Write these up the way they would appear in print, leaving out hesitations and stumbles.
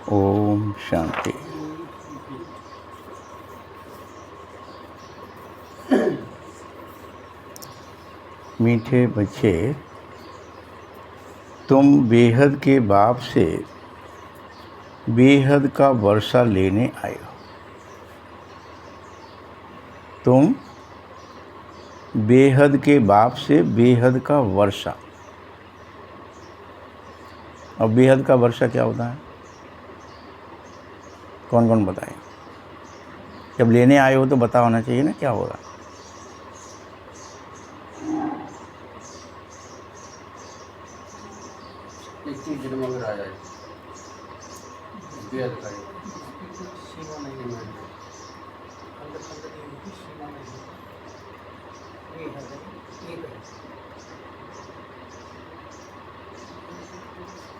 ओम शांति। मीठे बच्चे, तुम बेहद के बाप से बेहद का वर्षा लेने आए हो। तुम बेहद के बाप से बेहद का वर्षा। और बेहद का वर्षा क्या होता है? कौन कौन बताए? जब लेने आए हो तो पता होना चाहिए ना क्या होगा।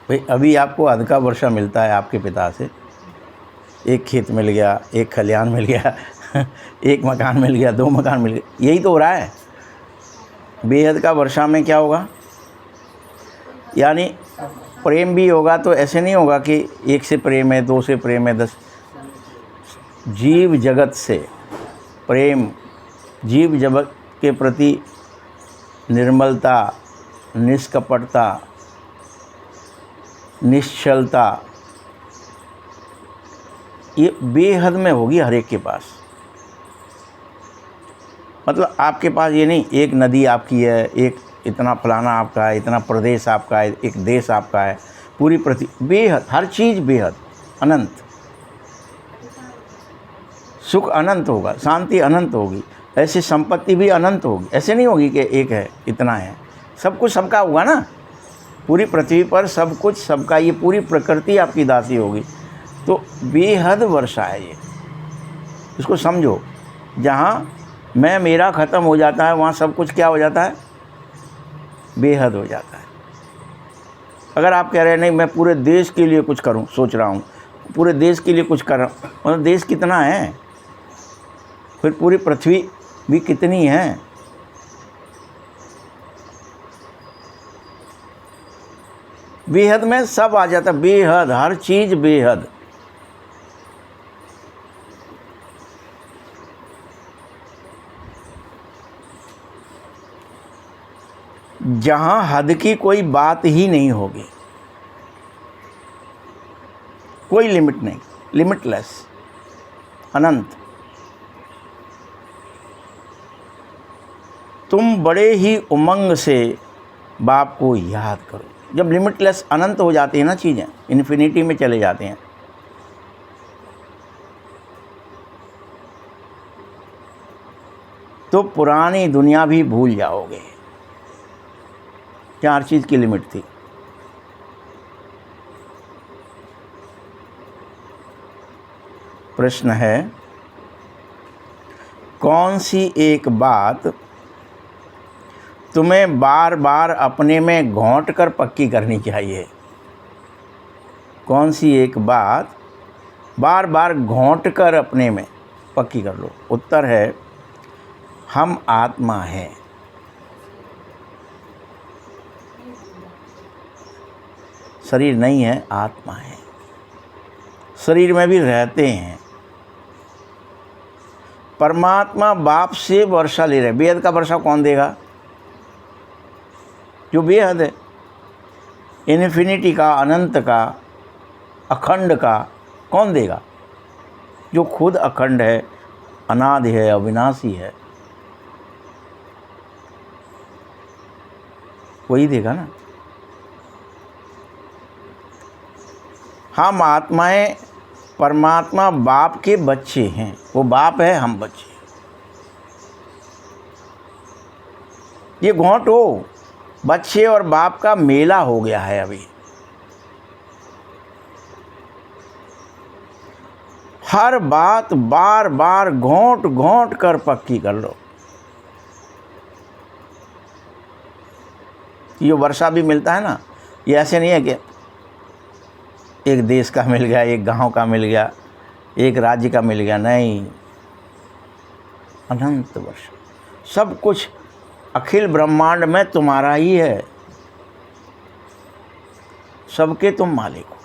भाई अभी आपको अध का वर्षा मिलता है आपके पिता से। एक खेत मिल गया, एक खलिहान मिल गया, एक मकान मिल गया, 2 मकान मिल गए, यही तो हो रहा है। बेहद का वर्षा में क्या होगा? यानी प्रेम भी होगा तो ऐसे नहीं होगा कि 1 से प्रेम है, 2 से प्रेम है, 10। जीव जगत से प्रेम, जीव जगत के प्रति निर्मलता, निष्कपटता, निश्चलता, ये बेहद में होगी हर एक के पास। मतलब आपके पास ये नहीं एक नदी आपकी है, एक इतना फलाना आपका है, इतना प्रदेश आपका है, एक देश आपका है, पूरी पृथ्वी बेहद, हर चीज़ बेहद, अनंत। सुख अनंत होगा, शांति अनंत होगी, ऐसी संपत्ति भी अनंत होगी। ऐसे नहीं होगी कि एक है, इतना है। सब कुछ सबका होगा ना, पूरी पृथ्वी पर सब कुछ सबका, ये पूरी प्रकृति आपकी दासी होगी। तो बेहद वर्षा है ये, इसको समझो। जहाँ मैं मेरा ख़त्म हो जाता है वहाँ सब कुछ क्या हो जाता है? बेहद हो जाता है। अगर आप कह रहे हैं नहीं मैं पूरे देश के लिए कुछ करूँ, सोच रहा हूँ पूरे देश के लिए कुछ कर रहा हूँ, मतलब देश कितना है? फिर पूरी पृथ्वी भी कितनी है? बेहद में सब आ जाता है, बेहद, हर चीज़ बेहद। जहाँ हद की कोई बात ही नहीं होगी, कोई लिमिट नहीं, लिमिटलेस, अनंत। तुम बड़े ही उमंग से बाप को याद करो। जब लिमिटलेस, अनंत हो जाती है ना चीज़ें, इन्फिनिटी में चले जाते हैं, तो पुरानी दुनिया भी भूल जाओगे। क्या हर चीज़ की लिमिट थी? प्रश्न है, कौन सी एक बात तुम्हें बार बार अपने में घोंट कर पक्की करनी चाहिए? कौन सी एक बात बार बार घोंट कर अपने में पक्की कर लो? उत्तर है, हम आत्मा हैं। शरीर नहीं है, आत्मा है। शरीर में भी रहते हैं। परमात्मा बाप से वर्षा ले रहे। बेहद का वर्षा कौन देगा? जो बेहद है, इन्फिनिटी का, अनंत का, अखंड का कौन देगा? जो खुद अखंड है, अनादि है, अविनाशी है, वही देगा ना। हम आत्माएं परमात्मा बाप के बच्चे हैं। वो बाप है, हम बच्चे। ये घोंट हो, बच्चे और बाप का मेला हो गया है अभी। हर बात बार बार घोंट घोंट कर पक्की कर लो। ये वर्षा भी मिलता है ना, ये ऐसे नहीं है कि एक देश का मिल गया, एक गांव का मिल गया, एक राज्य का मिल गया। नहीं, अनंत वर्षा, सब कुछ अखिल ब्रह्मांड में तुम्हारा ही है। सबके तुम मालिक हो।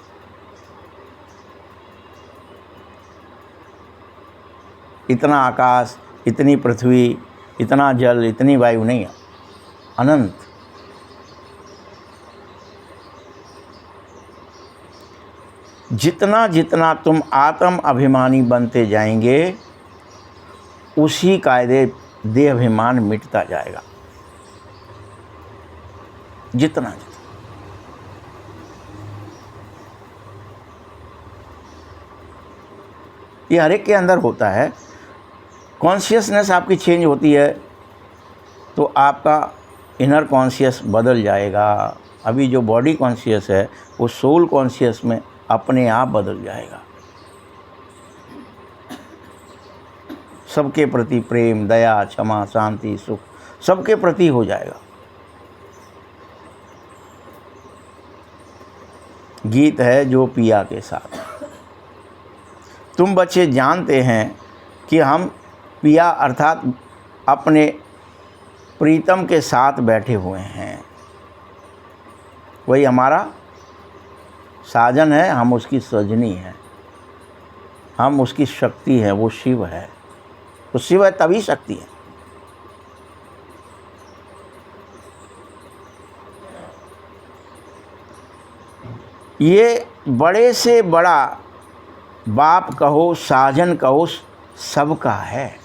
इतना आकाश, इतनी पृथ्वी, इतना जल, इतनी वायु नहीं है, अनंत। जितना जितना तुम आत्म अभिमानी बनते जाएंगे उसी कायदे देह अभिमान मिटता जाएगा। जितना जितना ये हर एक के अंदर होता है। कॉन्शियसनेस आपकी चेंज होती है तो आपका इनर कॉन्शियस बदल जाएगा। अभी जो बॉडी कॉन्शियस है वो सोल कॉन्शियस में अपने आप बदल जाएगा। सबके प्रति प्रेम, दया, क्षमा, शांति, सुख सबके प्रति हो जाएगा। गीत है जो पिया के साथ। तुम बच्चे जानते हैं कि हम पिया अर्थात अपने प्रीतम के साथ बैठे हुए हैं। वही हमारा साजन है, हम उसकी सजनी हैं, हम उसकी शक्ति है, वो शिव है। तो शिव है तभी शक्ति है। ये बड़े से बड़ा बाप कहो, साजन कहो, सबका है।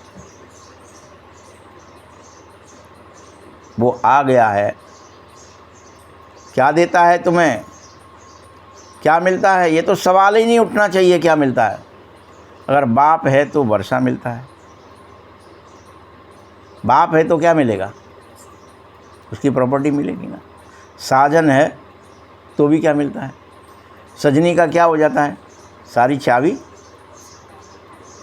वो आ गया है। क्या देता है तुम्हें, क्या मिलता है, ये तो सवाल ही नहीं उठना चाहिए क्या मिलता है। अगर बाप है तो वर्षा मिलता है, बाप है तो क्या मिलेगा, उसकी प्रॉपर्टी मिलेगी ना। साजन है तो भी क्या मिलता है, सजनी का क्या हो जाता है, सारी चाबी,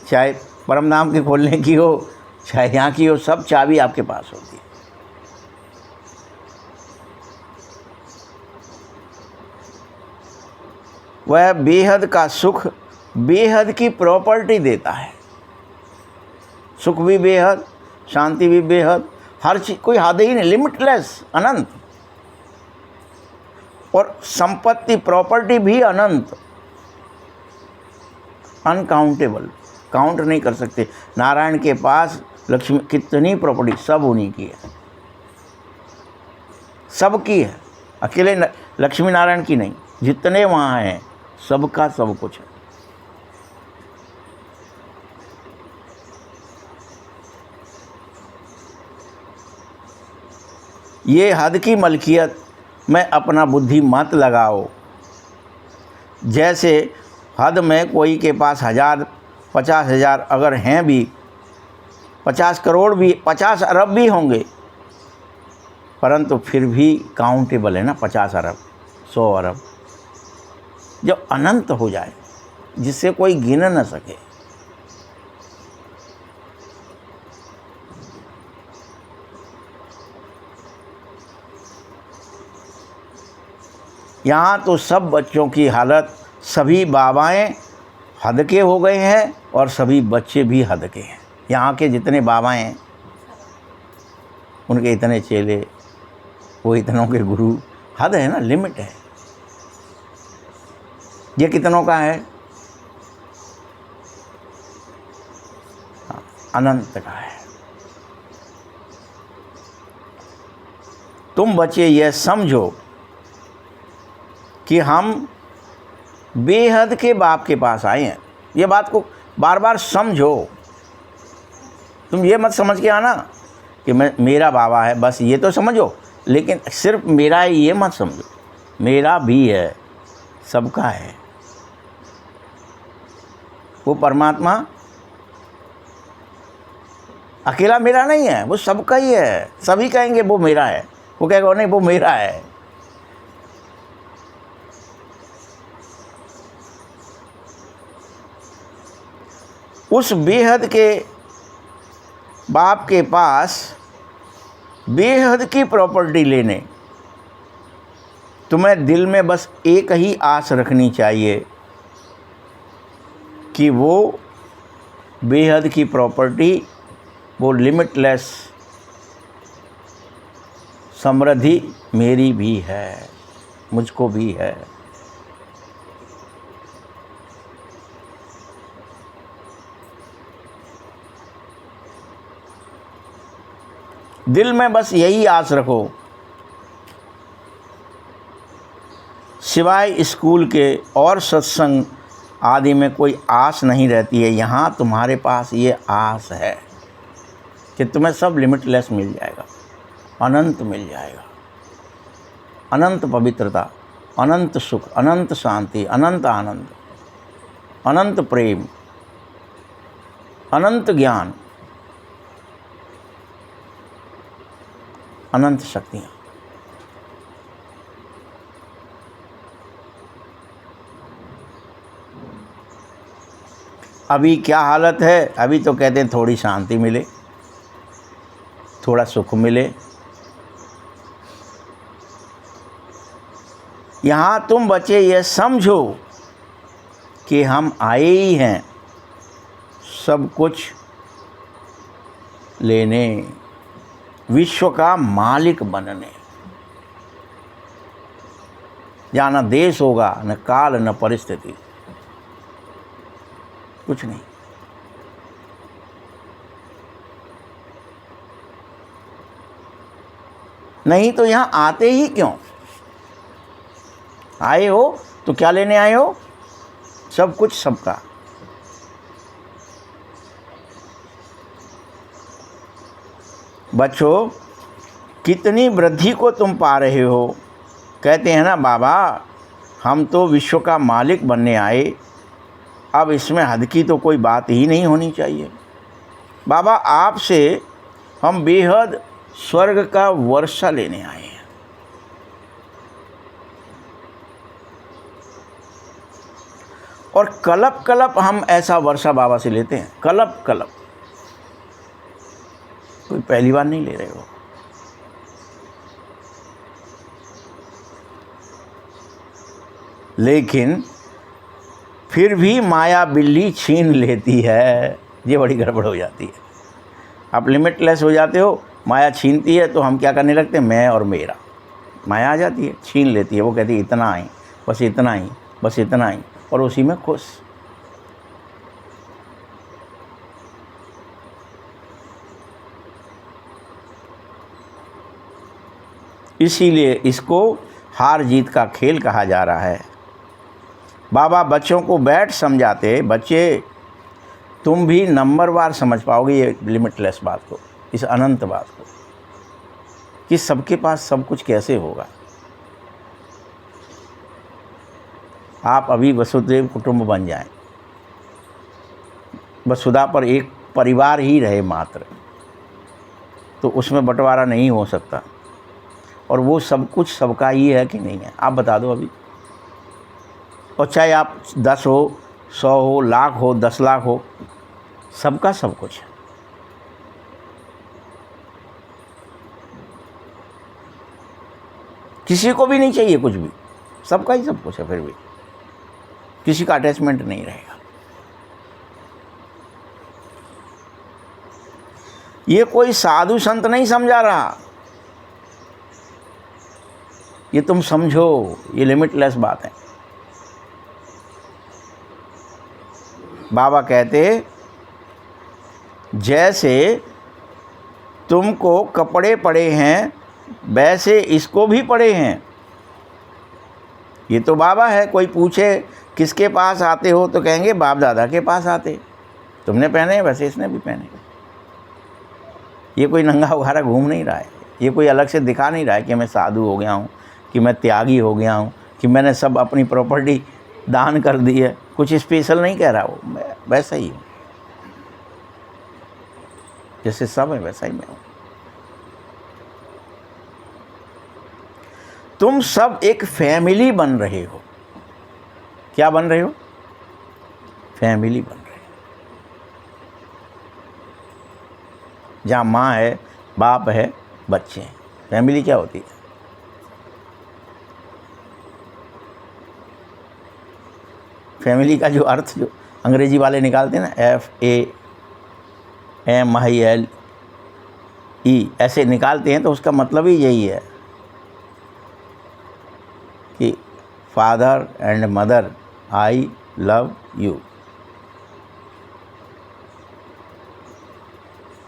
चाहे परम नाम के खोलने की हो चाहे यहाँ की हो, सब चाबी आपके पास होती है। वह बेहद का सुख, बेहद की प्रॉपर्टी देता है। सुख भी बेहद, शांति भी बेहद, हर चीज, कोई हद ही नहीं, लिमिटलेस, अनंत। और संपत्ति, प्रॉपर्टी भी अनंत, अनकाउंटेबल, काउंट नहीं कर सकते। नारायण के पास लक्ष्मी कितनी प्रॉपर्टी, सब उन्हीं की है, सबकी है, अकेले लक्ष्मी नारायण की नहीं, जितने वहाँ हैं सबका सब कुछ है। ये हद की मलकियत में अपना बुद्धि मत लगाओ। जैसे हद में कोई के पास 1000, 50,000 अगर हैं भी, 50 करोड़ भी, 50 अरब भी होंगे, परंतु फिर भी काउंटेबल है ना। 50 अरब, 100 अरब जब अनंत हो जाए, जिससे कोई गिन न सके, यहाँ तो सब बच्चों की हालत, सभी बाबाएं हद के हो गए हैं और सभी बच्चे भी हद के हैं। यहाँ के जितने बाबाएं हैं उनके इतने चेले, वो इतनों के गुरु, हद है ना, लिमिट है। ये कितनों का है, अनंत का है। तुम बच्चे यह समझो कि हम बेहद के बाप के पास आए हैं। ये बात को बार बार समझो। तुम ये मत समझ के आना कि मेरा बाबा है बस, ये तो समझो, लेकिन सिर्फ मेरा है ये मत समझो, मेरा भी है, सबका है। वो परमात्मा अकेला मेरा नहीं है, वो सबका ही है। सभी कहेंगे वो मेरा है, वो कहेगा नहीं वो मेरा है। उस बेहद के बाप के पास बेहद की प्रॉपर्टी लेने, तुम्हें दिल में बस एक ही आस रखनी चाहिए कि वो बेहद की प्रॉपर्टी, वो लिमिटलेस समृद्धि मेरी भी है, मुझको भी है। दिल में बस यही आस रखो, सिवाय स्कूल के और सत्संग आदि में कोई आस नहीं रहती है। यहाँ तुम्हारे पास ये आस है कि तुम्हें सब लिमिटलेस मिल जाएगा, अनंत मिल जाएगा, अनंत पवित्रता, अनंत सुख, अनंत शांति, अनंत आनंद, अनंत प्रेम, अनंत ज्ञान, अनंत शक्तियाँ। अभी क्या हालत है? अभी तो कहते हैं थोड़ी शांति मिले, थोड़ा सुख मिले। यहाँ तुम बच्चे ये समझो कि हम आए ही हैं सब कुछ लेने, विश्व का मालिक बनने। जहाँ न देश होगा, न काल, न परिस्थिति, कुछ नहीं। नहीं तो यहाँ आते ही क्यों? आए हो तो क्या लेने आए हो? सब कुछ सबका। बच्चों, कितनी वृद्धि को तुम पा रहे हो? कहते हैं ना बाबा, हम तो विश्व का मालिक बनने आए, अब इसमें हद की तो कोई बात ही नहीं होनी चाहिए। बाबा, आपसे हम बेहद स्वर्ग का वर्षा लेने आए हैं। और कलप कलप हम ऐसा वर्षा बाबा से लेते हैं, कलप कलप। कोई पहली बार नहीं ले रहे हो। लेकिन फिर भी माया बिल्ली छीन लेती है, ये बड़ी गड़बड़ हो जाती है। आप लिमिटलेस हो जाते हो, माया छीनती है तो हम क्या करने लगते हैं? मैं और मेरा। माया आ जाती है, छीन लेती है। वो कहती है इतना ही, बस इतना ही, बस इतना ही, और उसी में खुश। इसीलिए इसको हार जीत का खेल कहा जा रहा है। बाबा बच्चों को बैठ समझाते, बच्चे तुम भी नंबरवार समझ पाओगे ये लिमिटलेस बात को, इस अनंत बात को, कि सबके पास सब कुछ कैसे होगा। आप अभी वसुदेव कुटुंब बन जाएं, वसुधा पर एक परिवार ही रहे मात्र, तो उसमें बंटवारा नहीं हो सकता। और वो सब कुछ सबका ही है कि नहीं है, आप बता दो अभी। और चाहे आप 10 हो, 100 हो, लाख हो, 10 लाख हो, सबका सब कुछ है। किसी को भी नहीं चाहिए कुछ भी, सबका ही सब कुछ है। फिर भी किसी का अटैचमेंट नहीं रहेगा। ये कोई साधु संत नहीं समझा रहा, ये तुम समझो, ये लिमिटलेस बात है। बाबा कहते, जैसे तुमको कपड़े पड़े हैं वैसे इसको भी पड़े हैं। ये तो बाबा है। कोई पूछे किसके पास आते हो तो कहेंगे बाप दादा के पास आते। तुमने पहने वैसे इसने भी पहने। ये कोई नंगा उघारा घूम नहीं रहा है, ये कोई अलग से दिखा नहीं रहा है कि मैं साधु हो गया हूँ, कि मैं त्यागी हो गया हूँ, कि मैंने सब अपनी प्रॉपर्टी दान कर दी है। कुछ स्पेशल नहीं कह रहा वो, मैं वैसा ही हूँ, जैसे सब है वैसा ही मैं हूँ। तुम सब एक फैमिली बन रहे हो। क्या बन रहे हो? फैमिली बन रहे हो, जहाँ माँ है, बाप है, बच्चे हैं। फैमिली क्या होती है? फैमिली का जो अर्थ जो अंग्रेजी वाले निकालते हैं ना, FAMILE ऐसे निकालते हैं, तो उसका मतलब ही यही है कि father and mother, I love you.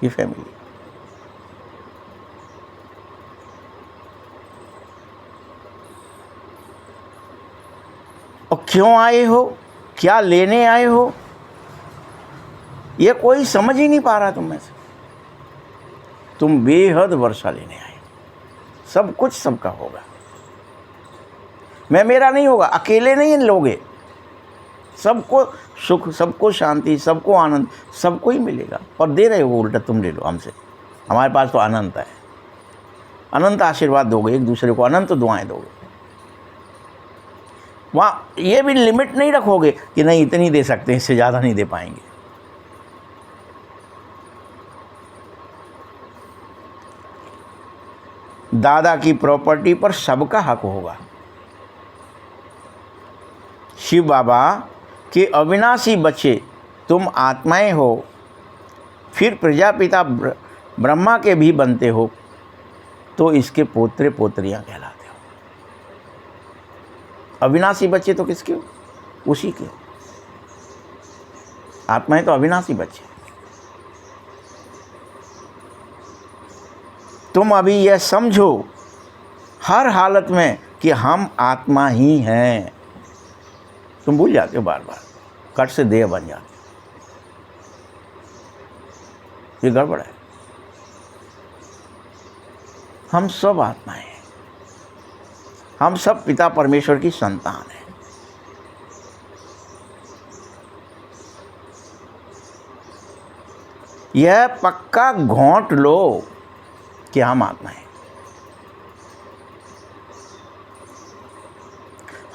ये फैमिली। और क्यों आए हो, क्या लेने आए हो, ये कोई समझ ही नहीं पा रहा तुम में से। तुम बेहद वर्षा लेने आए, सब कुछ सबका होगा, मैं मेरा नहीं होगा, अकेले नहीं लोगे, सबको सुख, सबको शांति, सबको आनंद, सबको ही मिलेगा। और दे रहे हो उल्टा, तुम ले लो हमसे, हमारे पास तो अनंत है, अनंत आशीर्वाद दोगे, एक दूसरे को अनंत दुआएं दोगे। वहाँ ये भी लिमिट नहीं रखोगे कि नहीं इतनी दे सकते हैं, इससे ज़्यादा नहीं दे पाएंगे। दादा की प्रॉपर्टी पर सबका हक होगा। शिव बाबा के अविनाशी बच्चे तुम आत्माएं हो, फिर प्रजापिता ब्रह्मा के भी बनते हो, तो इसके पोत्रे पोत्रियां कहलाते हो। अविनाशी बच्चे तो किसके हो? उसी के। आत्माएं तो अविनाशी बच्चे। तुम अभी यह समझो हर हालत में कि हम आत्मा ही हैं। तुम भूल जाते हो बार बार, कट से देह बन जाते हो, ये गड़बड़ है। हम सब आत्माएं हैं, हम सब पिता परमेश्वर की संतान हैं। यह पक्का घोंट लो कि हम आत्मा हैं।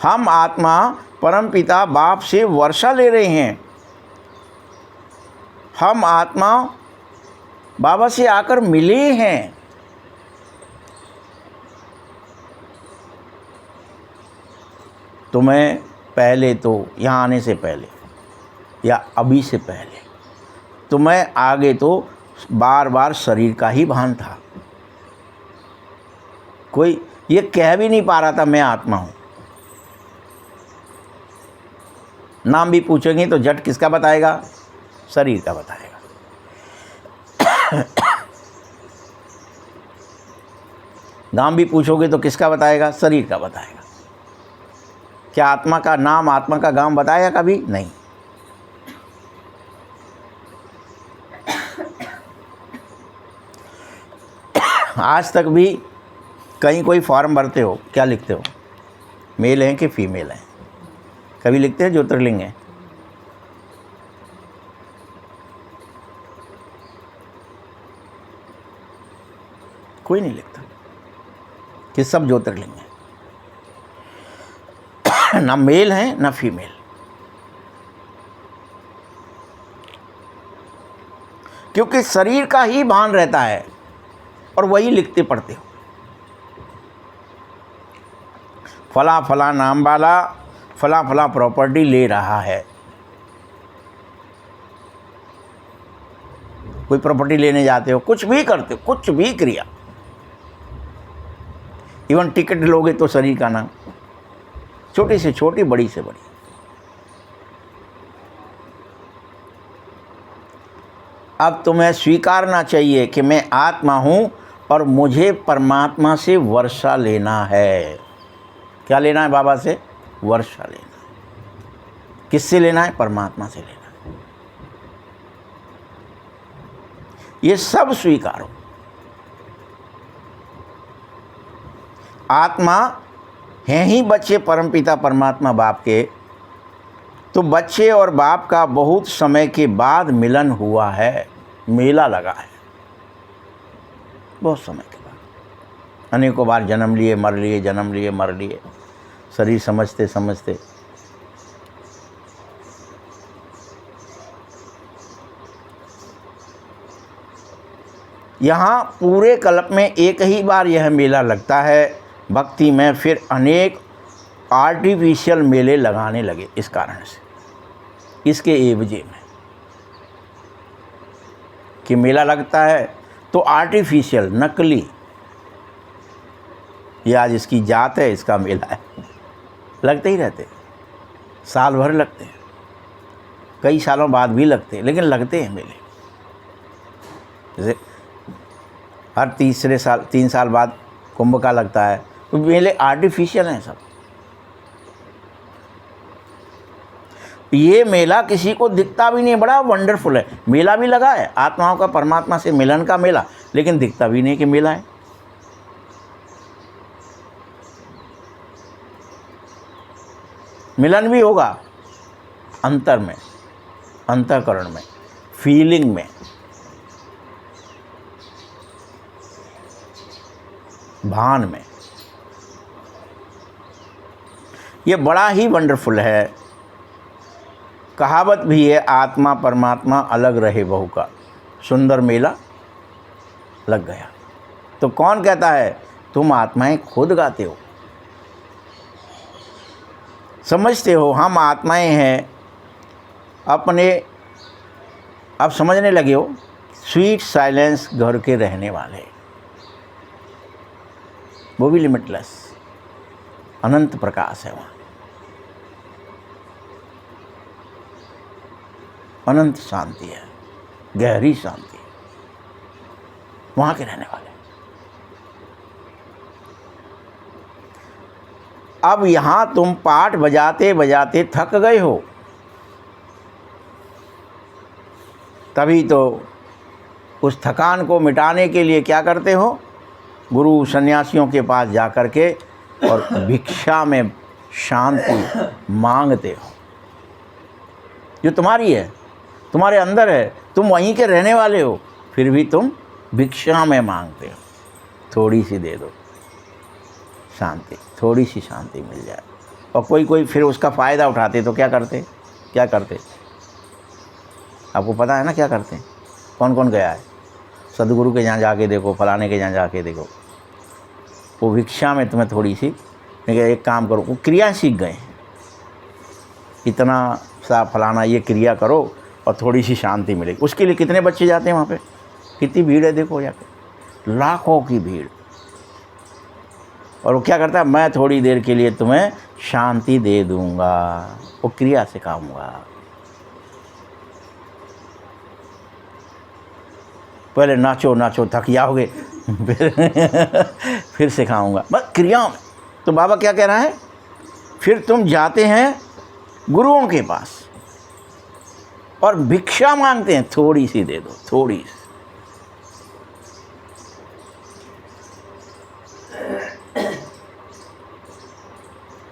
हम आत्मा परमपिता बाप से वर्षा ले रहे हैं। हम आत्मा बाबा से आकर मिले हैं। तुम्हें पहले तो यहाँ आने से पहले या अभी से पहले तुम्हें आगे तो बार बार शरीर का ही भान था। कोई ये कह भी नहीं पा रहा था मैं आत्मा हूँ। नाम भी पूछेंगे तो झट किसका बताएगा? शरीर का बताएगा। नाम भी पूछोगे तो किसका बताएगा? शरीर का बताएगा। क्या आत्मा का नाम, आत्मा का गांव बताया कभी? नहीं। आज तक भी कहीं कोई फॉर्म भरते हो, क्या लिखते हो? मेल हैं कि फीमेल हैं? कभी लिखते हैं ज्योतिर्लिंग है? कोई नहीं लिखता कि सब ज्योतिर्लिंग है। ना मेल है ना फीमेल। क्योंकि शरीर का ही भान रहता है और वही लिखते पढ़ते हो। फला फला नाम वाला फला फला प्रॉपर्टी ले रहा है। कोई प्रॉपर्टी लेने जाते हो, कुछ भी करते हो, कुछ भी क्रिया, इवन टिकट लोगे तो शरीर का नाम, छोटी से छोटी, बड़ी से बड़ी। अब तुम्हें स्वीकारना चाहिए कि मैं आत्मा हूं और मुझे परमात्मा से वर्षा लेना है। क्या लेना है बाबा से? वर्षा लेना है। किससे लेना है? परमात्मा से लेना है। ये सब स्वीकारो। आत्मा हैं ही बच्चे परमपिता परमात्मा बाप के, तो बच्चे और बाप का बहुत समय के बाद मिलन हुआ है, मेला लगा है। बहुत समय के बाद अनेकों बार जन्म लिए, मर लिए, जन्म लिए, मर लिए, शरीर समझते समझते। यहाँ पूरे कल्प में एक ही बार यह मेला लगता है। भक्ति में फिर अनेक आर्टिफिशियल मेले लगाने लगे इस कारण से, इसके एवजे में कि मेला लगता है तो आर्टिफिशियल, नकली, ये आज इसकी जात है, इसका मेला है। लगते ही रहते, साल भर लगते हैं, कई सालों बाद भी लगते हैं, लेकिन लगते हैं मेले। जैसे हर तीसरे साल, 3 साल बाद कुंभ का लगता है, तो मेले आर्टिफिशियल हैं सब। ये मेला किसी को दिखता भी नहीं, बड़ा वंडरफुल है। मेला भी लगा है आत्माओं का परमात्मा से मिलन का मेला, लेकिन दिखता भी नहीं कि मेला है। मिलन भी होगा अंतर में, अंतःकरण में, फीलिंग में, भान में। ये बड़ा ही वंडरफुल है। कहावत भी है, आत्मा परमात्मा अलग रहे बहु का, सुंदर मेला लग गया। तो कौन कहता है? तुम आत्माएं खुद गाते हो, समझते हो हम आत्माएं हैं अपने। अब समझने लगे हो, स्वीट साइलेंस घर के रहने वाले, वो भी लिमिटलेस, अनंत प्रकाश है वहाँ, अनंत शांति है, गहरी शांति है, वहाँ के रहने वाले। अब यहाँ तुम पाठ बजाते बजाते थक गए हो, तभी तो उस थकान को मिटाने के लिए क्या करते हो? गुरु सन्यासियों के पास जा कर के और भिक्षा में शांति मांगते हो, जो तुम्हारी है, तुम्हारे अंदर है, तुम वहीं के रहने वाले हो, फिर भी तुम भिक्षा में मांगते हो, थोड़ी सी दे दो शांति, थोड़ी सी शांति मिल जाए। और कोई फिर उसका फ़ायदा उठाते तो क्या करते? आपको पता है ना क्या करते हैं? कौन कौन गया है? सदगुरु के यहाँ जाके देखो, फलाने के यहाँ जाके देखो, वो भिक्षा में तुम्हें थोड़ी सी, एक काम करो, वो क्रिया सीख गए, इतना सा फलाना ये क्रिया करो और थोड़ी सी शांति मिलेगी। उसके लिए कितने बच्चे जाते हैं वहाँ पे? कितनी भीड़ है देखो, जाके लाखों की भीड़। और वो क्या करता है? मैं थोड़ी देर के लिए तुम्हें शांति दे दूंगा, वो क्रिया सिखाऊंगा। पहले नाचो नाचो, थक जाओगे, फिर सिखाऊंगा, बस क्रियाओं में। तो बाबा क्या कह रहा है? फिर तुम जाते हैं गुरुओं के पास और भिक्षा मांगते हैं, थोड़ी सी दे दो, थोड़ी सी।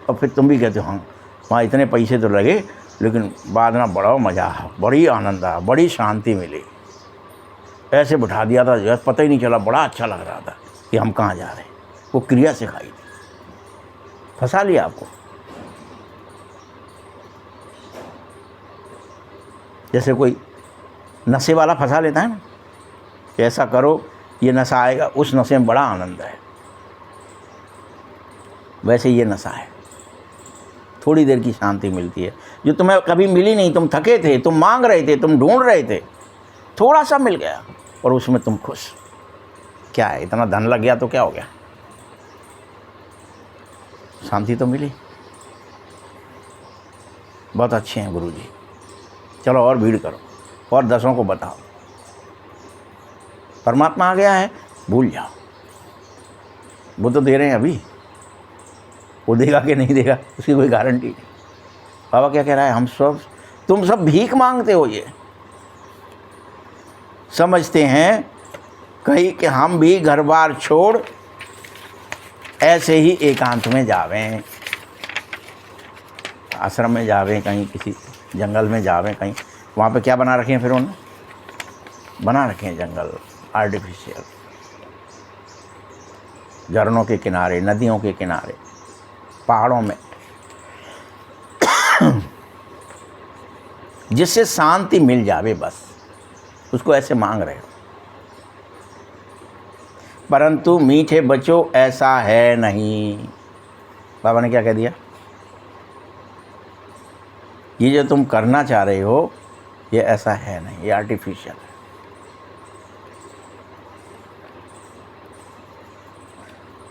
और फिर तुम भी कहते हो हाँ वहाँ इतने पैसे तो लगे, लेकिन बाद में बड़ा मज़ा, बड़ी आनंद आया, बड़ी शांति मिली, ऐसे बिठा दिया था जैसे पता ही नहीं चला, बड़ा अच्छा लग रहा था कि हम कहाँ जा रहे हैं। वो क्रिया सिखाई थी, फंसा लिया आपको। जैसे कोई नशे वाला फंसा लेता है ना, कि ऐसा करो ये नशा आएगा, उस नशे में बड़ा आनंद है, वैसे ये नशा है, थोड़ी देर की शांति मिलती है, जो तुम्हें कभी मिली नहीं। तुम थके थे, तुम मांग रहे थे, तुम ढूंढ रहे थे, थोड़ा सा मिल गया और उसमें तुम खुश। क्या है, इतना धन लग गया तो क्या हो गया, शांति तो मिली। बहुत अच्छे हैं गुरु जी, चलो और भीड़ करो और 10 को बताओ, परमात्मा आ गया है, भूल जाओ। वो तो दे रहे हैं अभी, वो देगा कि नहीं देगा उसकी कोई गारंटी नहीं। बाबा क्या कह रहा है? तुम सब भीख मांगते हो, ये समझते हैं कहीं कि हम भी घर बार छोड़ ऐसे ही एकांत में जावें, आश्रम में जावें, कहीं किसी जंगल में जावें, कहीं वहाँ पे क्या बना रखे हैं? फिर उन्होंने बना रखे हैं जंगल आर्टिफिशियल, झरनों के किनारे, नदियों के किनारे, पहाड़ों में, जिससे शांति मिल जावे, बस उसको ऐसे मांग रहे हो। परंतु मीठे बच्चों ऐसा है नहीं। बाबा ने क्या कह दिया? ये जो तुम करना चाह रहे हो ये ऐसा है नहीं, ये आर्टिफिशियल है।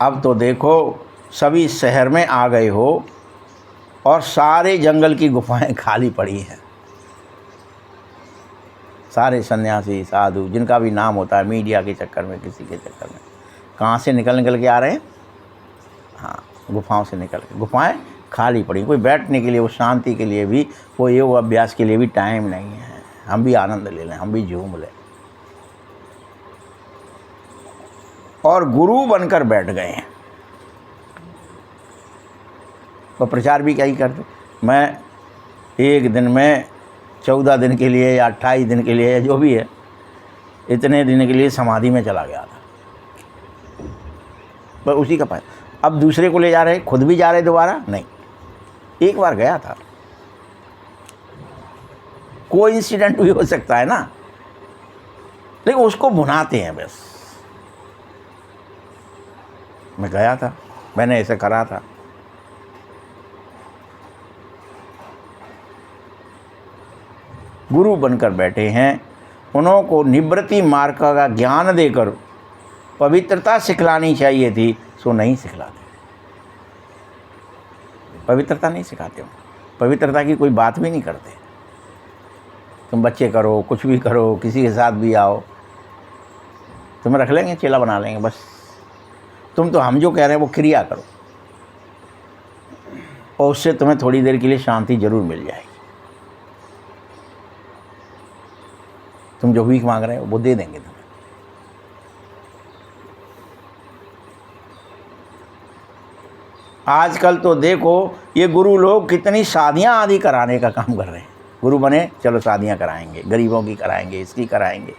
अब तो देखो सभी शहर में आ गए हो और सारे जंगल की गुफाएं खाली पड़ी हैं। सारे सन्यासी साधु जिनका भी नाम होता है, मीडिया के चक्कर में, किसी के चक्कर में, कहाँ से निकल के आ रहे हैं? हाँ, गुफाओं से निकल के। गुफाएं खाली पड़ी, कोई बैठने के लिए, वो शांति के लिए भी, कोई योग अभ्यास के लिए भी टाइम नहीं है। हम भी आनंद ले लें, हम भी झूम लें। और गुरु बनकर बैठ गए हैं। तो प्रचार भी क्या ही करते। मैं एक दिन में 14 दिन के लिए या 28 दिन के लिए या जो भी है, इतने दिन के लिए समाधि में चला गया था, पर उसी का पाया। अब दूसरे को ले जा रहे, खुद भी जा रहे दोबारा नहीं। एक बार गया था, कोई इंसिडेंट भी हो सकता है ना, लेकिन उसको भुनाते हैं बस। मैं गया था, मैंने ऐसा करा था। गुरु बनकर बैठे हैं, उन्हों को निवृत्ति मार्ग का ज्ञान देकर पवित्रता सिखलानी चाहिए थी, सो नहीं सिखलाते। पवित्रता नहीं सिखाते हो, पवित्रता की कोई बात भी नहीं करते। तुम बच्चे करो, कुछ भी करो, किसी के साथ भी आओ, तुम्हें रख लेंगे, चेला बना लेंगे बस। तुम तो हम जो कह रहे हैं वो क्रिया करो, और उससे तुम्हें थोड़ी देर के लिए शांति जरूर मिल जाएगी। तुम जो भीख मांग रहे हो वो दे देंगे तुम्हें। आजकल तो देखो ये गुरु लोग कितनी शादियां आदि कराने का काम कर रहे हैं। गुरु बने, चलो शादियां कराएंगे, गरीबों की कराएंगे, इसकी कराएंगे,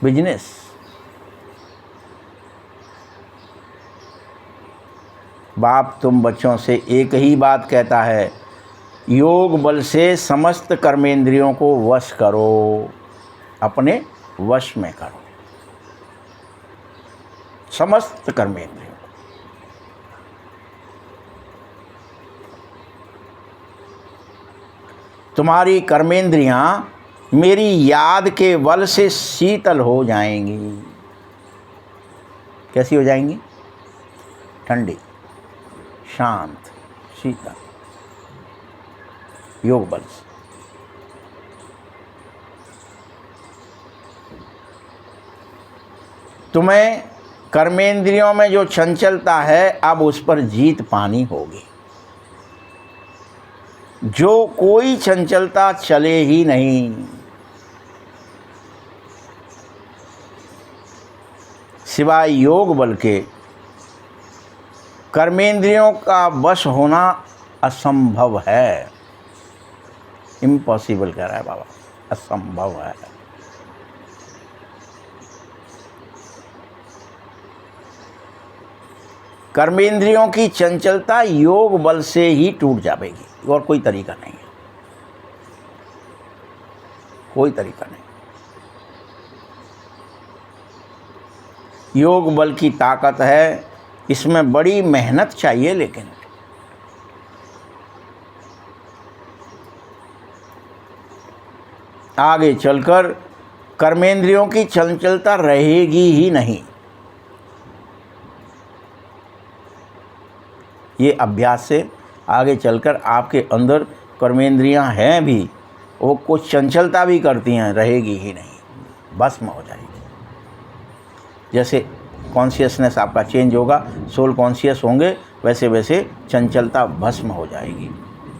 बिजनेस। बाप तुम बच्चों से एक ही बात कहता है, योग बल से समस्त कर्मेंद्रियों को वश करो, अपने वश में करो समस्त कर्मेंद्रियों। तुम्हारी कर्मेंद्रियां मेरी याद के बल से शीतल हो जाएंगी। कैसी हो जाएंगी? ठंडी, शांत, शीतल, योग बल से। तुम्हें कर्मेंद्रियों में जो चंचलता है, अब उस पर जीत पानी होगी। जो कोई चंचलता चले ही नहीं। सिवाय योग बल के कर्मेंद्रियों का वश होना असंभव है। इम्पॉसिबल कह रहा है बाबा, असंभव है। कर्मेंद्रियों की चंचलता योग बल से ही टूट जाएगी, और कोई तरीका नहीं है, कोई तरीका नहीं। योग बल की ताकत है, इसमें बड़ी मेहनत चाहिए, लेकिन आगे चलकर कर्मेंद्रियों की चंचलता रहेगी ही नहीं। ये अभ्यास से आगे चलकर आपके अंदर कर्मेंद्रियां हैं भी, वो कुछ चंचलता भी करती हैं, रहेगी ही नहीं, भस्म हो जाएगी। जैसे कॉन्शियसनेस आपका चेंज होगा, सोल कॉन्शियस होंगे, वैसे वैसे चंचलता भस्म हो जाएगी।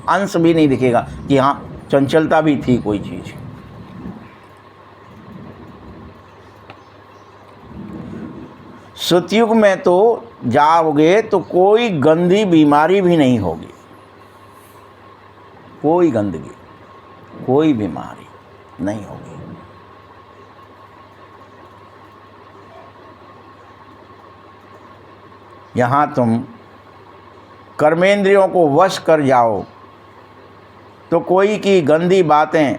अंश भी नहीं दिखेगा कि हाँ चंचलता भी थी कोई चीज़। सतयुग में तो जाओगे तो कोई गंदी बीमारी भी नहीं होगी, कोई गंदगी, कोई बीमारी नहीं होगी। यहाँ तुम कर्मेंद्रियों को वश कर जाओ तो कोई की गंदी बातें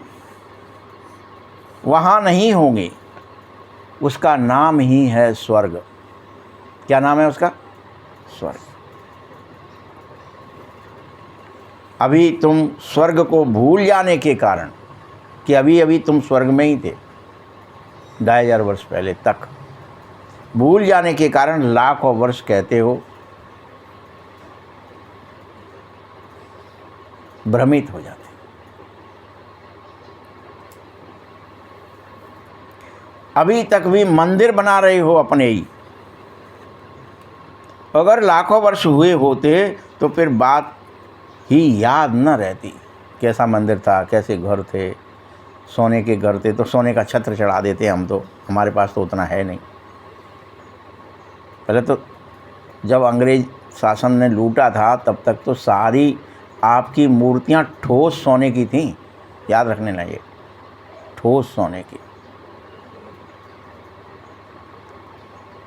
वहाँ नहीं होंगी। उसका नाम ही है स्वर्ग। क्या नाम है उसका? स्वर्ग। अभी तुम स्वर्ग को भूल जाने के कारण, कि अभी अभी तुम स्वर्ग में ही थे 2500 वर्ष पहले तक, भूल जाने के कारण लाखों वर्ष कहते हो, भ्रमित हो जाते। अभी तक भी मंदिर बना रहे हो अपने ही, अगर लाखों वर्ष हुए होते तो फिर बात ही याद न रहती। कैसा मंदिर था, कैसे घर थे, सोने के घर थे तो सोने का छत्र चढ़ा देते हम, तो हमारे पास तो उतना है नहीं। पहले तो जब अंग्रेज शासन ने लूटा था तब तक तो सारी आपकी मूर्तियां ठोस सोने की थीं, याद रखने लगे, ठोस सोने की।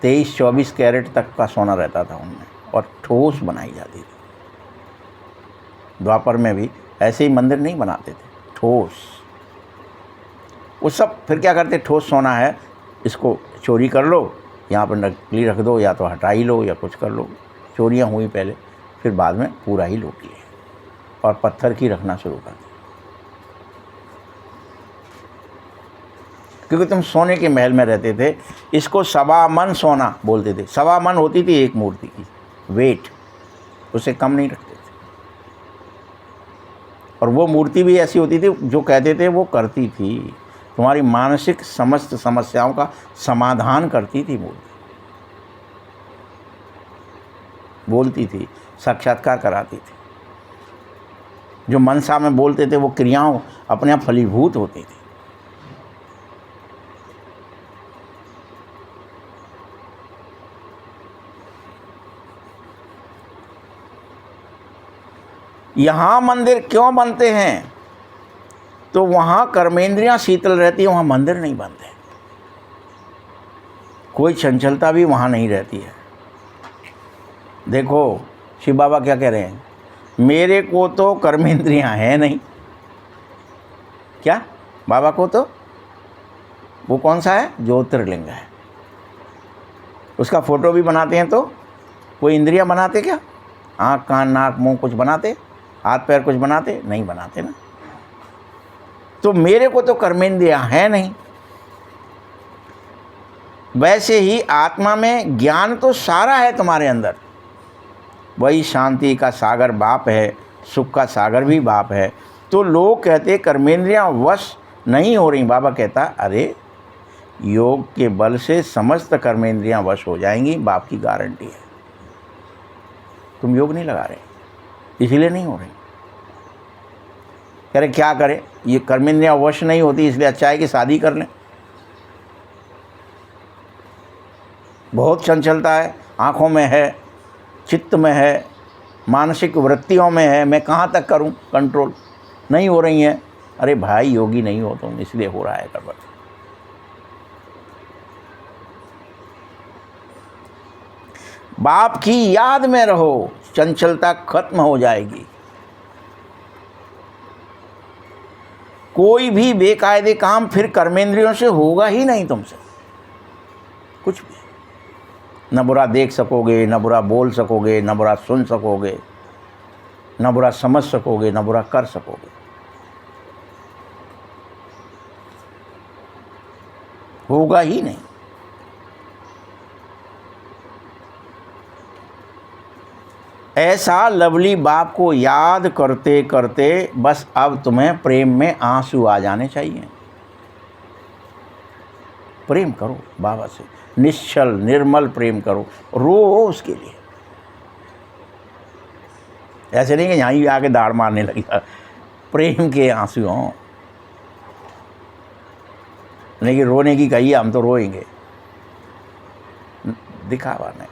23-24 कैरेट तक का सोना रहता था उनमें और ठोस बनाई जाती थी। द्वापर में भी ऐसे ही मंदिर नहीं बनाते थे, ठोस। वो सब फिर क्या करते, ठोस सोना है, इसको चोरी कर लो, यहाँ पर नकली रख दो, या तो हटा ही लो या कुछ कर लो। चोरियाँ हुई पहले, फिर बाद में पूरा ही लूट लिए और पत्थर की रखना शुरू कर दी। क्योंकि तुम सोने के महल में रहते थे। इसको 1.25 मन सोना बोलते थे। 1.25 मन होती थी एक मूर्ति की वेट, उसे कम नहीं रखते थे। और वो मूर्ति भी ऐसी होती थी जो कहते थे वो करती थी, तुम्हारी मानसिक समस्त समस्याओं का समाधान करती थी मूर्ति। बोलती थी, साक्षात्कार कराती थी। जो मनसा में बोलते थे वो क्रियाओं अपने आप फलीभूत होती थी। यहाँ मंदिर क्यों बनते हैं? तो वहाँ कर्मेंद्रियाँ शीतल रहती हैं, वहाँ मंदिर नहीं बनते। कोई चंचलता भी वहाँ नहीं रहती है। देखो शिव बाबा क्या कह रहे हैं, मेरे को तो कर्मेंद्रियाँ हैं नहीं। क्या बाबा को तो वो कौन सा है, ज्योतिर्लिंग है। उसका फोटो भी बनाते हैं तो कोई इंद्रियाँ बनाते क्या? आँख कान नाक मुंह कुछ बनाते, हाथ पैर कुछ बनाते? नहीं बनाते ना। तो मेरे को तो कर्मेंद्रियाँ हैं नहीं। वैसे ही आत्मा में ज्ञान तो सारा है तुम्हारे अंदर। वही शांति का सागर बाप है, सुख का सागर भी बाप है। तो लोग कहते कर्मेंद्रियाँ वश नहीं हो रही। बाबा कहता अरे योग के बल से समस्त कर्मेंद्रियाँ वश हो जाएंगी, बाप की गारंटी है। तुम योग नहीं लगा रहे, इसलिए नहीं हो रही। कह रहे क्या करें, ये कर्मेंद्रियाँ वश नहीं होती, इसलिए अच्छा है कि शादी कर लें। बहुत चंचलता है, आँखों में है, चित्त में है, मानसिक वृत्तियों में है, मैं कहाँ तक करूं कंट्रोल, नहीं हो रही हैं। अरे भाई योगी नहीं हो तुम, इसलिए हो रहा है गड़बड़। बाप की याद में रहो, चंचलता खत्म हो जाएगी। कोई भी बेकायदे काम फिर कर्मेंद्रियों से होगा ही नहीं तुमसे, कुछ भी। न बुरा देख सकोगे, न बुरा बोल सकोगे, न बुरा सुन सकोगे, न बुरा समझ सकोगे, न बुरा कर सकोगे। होगा ही नहीं। ऐसा लवली बाप को याद करते करते बस अब तुम्हें प्रेम में आंसू आ जाने चाहिए। प्रेम करो बाबा से, निश्चल निर्मल प्रेम करो, रो उसके लिए। ऐसे नहीं कि यहाँ ही आके दाढ़ मारने लगेगा। प्रेम के आंसू हों, नहीं कि रोने की कही हम तो रोएंगे, दिखावा नहीं।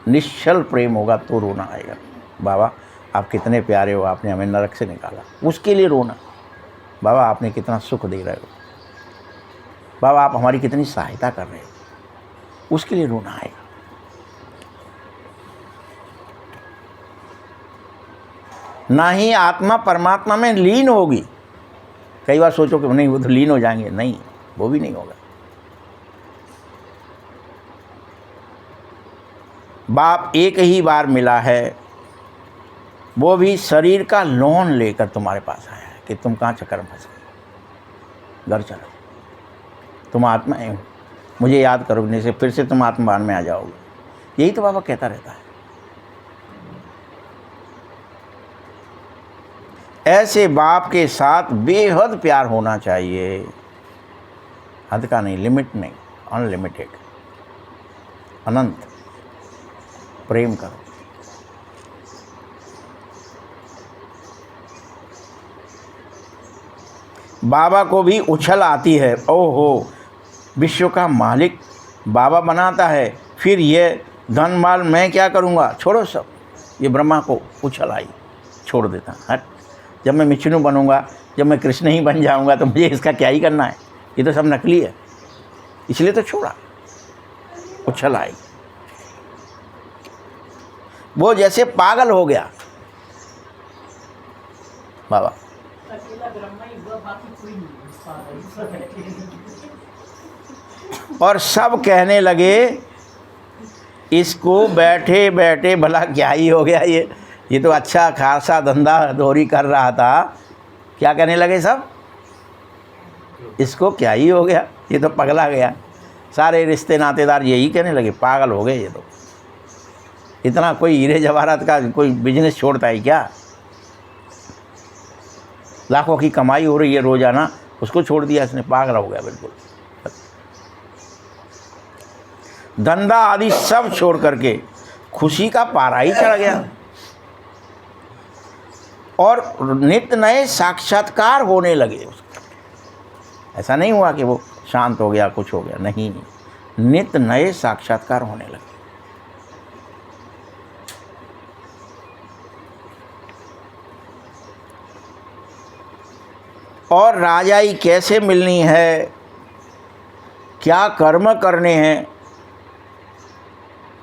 निश्चल प्रेम होगा तो रोना आएगा। बाबा आप कितने प्यारे हो, आपने हमें नरक से निकाला, उसके लिए रोना। बाबा आपने कितना सुख दे रहे हो, बाबा आप हमारी कितनी सहायता कर रहे हो, उसके लिए रोना आएगा। ना ही आत्मा परमात्मा में लीन होगी। कई बार सोचो कि नहीं वो तो लीन हो जाएंगे, नहीं, वो भी नहीं होगा। बाप एक ही बार मिला है, वो भी शरीर का लोन लेकर तुम्हारे पास आया है कि तुम कहाँ चक्कर में फंस गए, घर चलो, तुम आत्माएं हो, मुझे याद करोगे से फिर से तुम आत्मभान में आ जाओगे। यही तो बाबा कहता रहता है। ऐसे बाप के साथ बेहद प्यार होना चाहिए, हद का नहीं, लिमिट नहीं, अनलिमिटेड, अनंत। प्रेम करो। बाबा को भी उछल आती है, ओहो विश्व का मालिक बाबा बनाता है, फिर ये धन माल मैं क्या करूँगा, छोड़ो सब। ये ब्रह्मा को उछल आई, छोड़ देता हट। जब मैं विष्णु बनूंगा, जब मैं कृष्ण ही बन जाऊंगा तो मुझे इसका क्या ही करना है, ये तो सब नकली है, इसलिए तो छोड़ा, उछल आई। वो जैसे पागल हो गया बाबा। और सब कहने लगे इसको बैठे बैठे भला क्या ही हो गया, ये तो अच्छा खासा धंधा दोहरी कर रहा था। क्या कहने लगे सब, इसको क्या ही हो गया, ये तो पगला गया। सारे रिश्ते नातेदार यही कहने लगे, पागल हो गए ये तो। इतना कोई हीरे जवाहरात का कोई बिजनेस छोड़ता है क्या? लाखों की कमाई हो रही है रोजाना, उसको छोड़ दिया इसने, पागल हो गया बिल्कुल। धंधा आदि सब छोड़ करके खुशी का पारा ही चढ़ गया। और नित्य नए साक्षात्कार होने लगे उसको। ऐसा नहीं हुआ कि वो शांत हो गया, कुछ हो गया, नहीं, नित्य नए साक्षात्कार होने लगे। और राजाई कैसे मिलनी है, क्या कर्म करने हैं,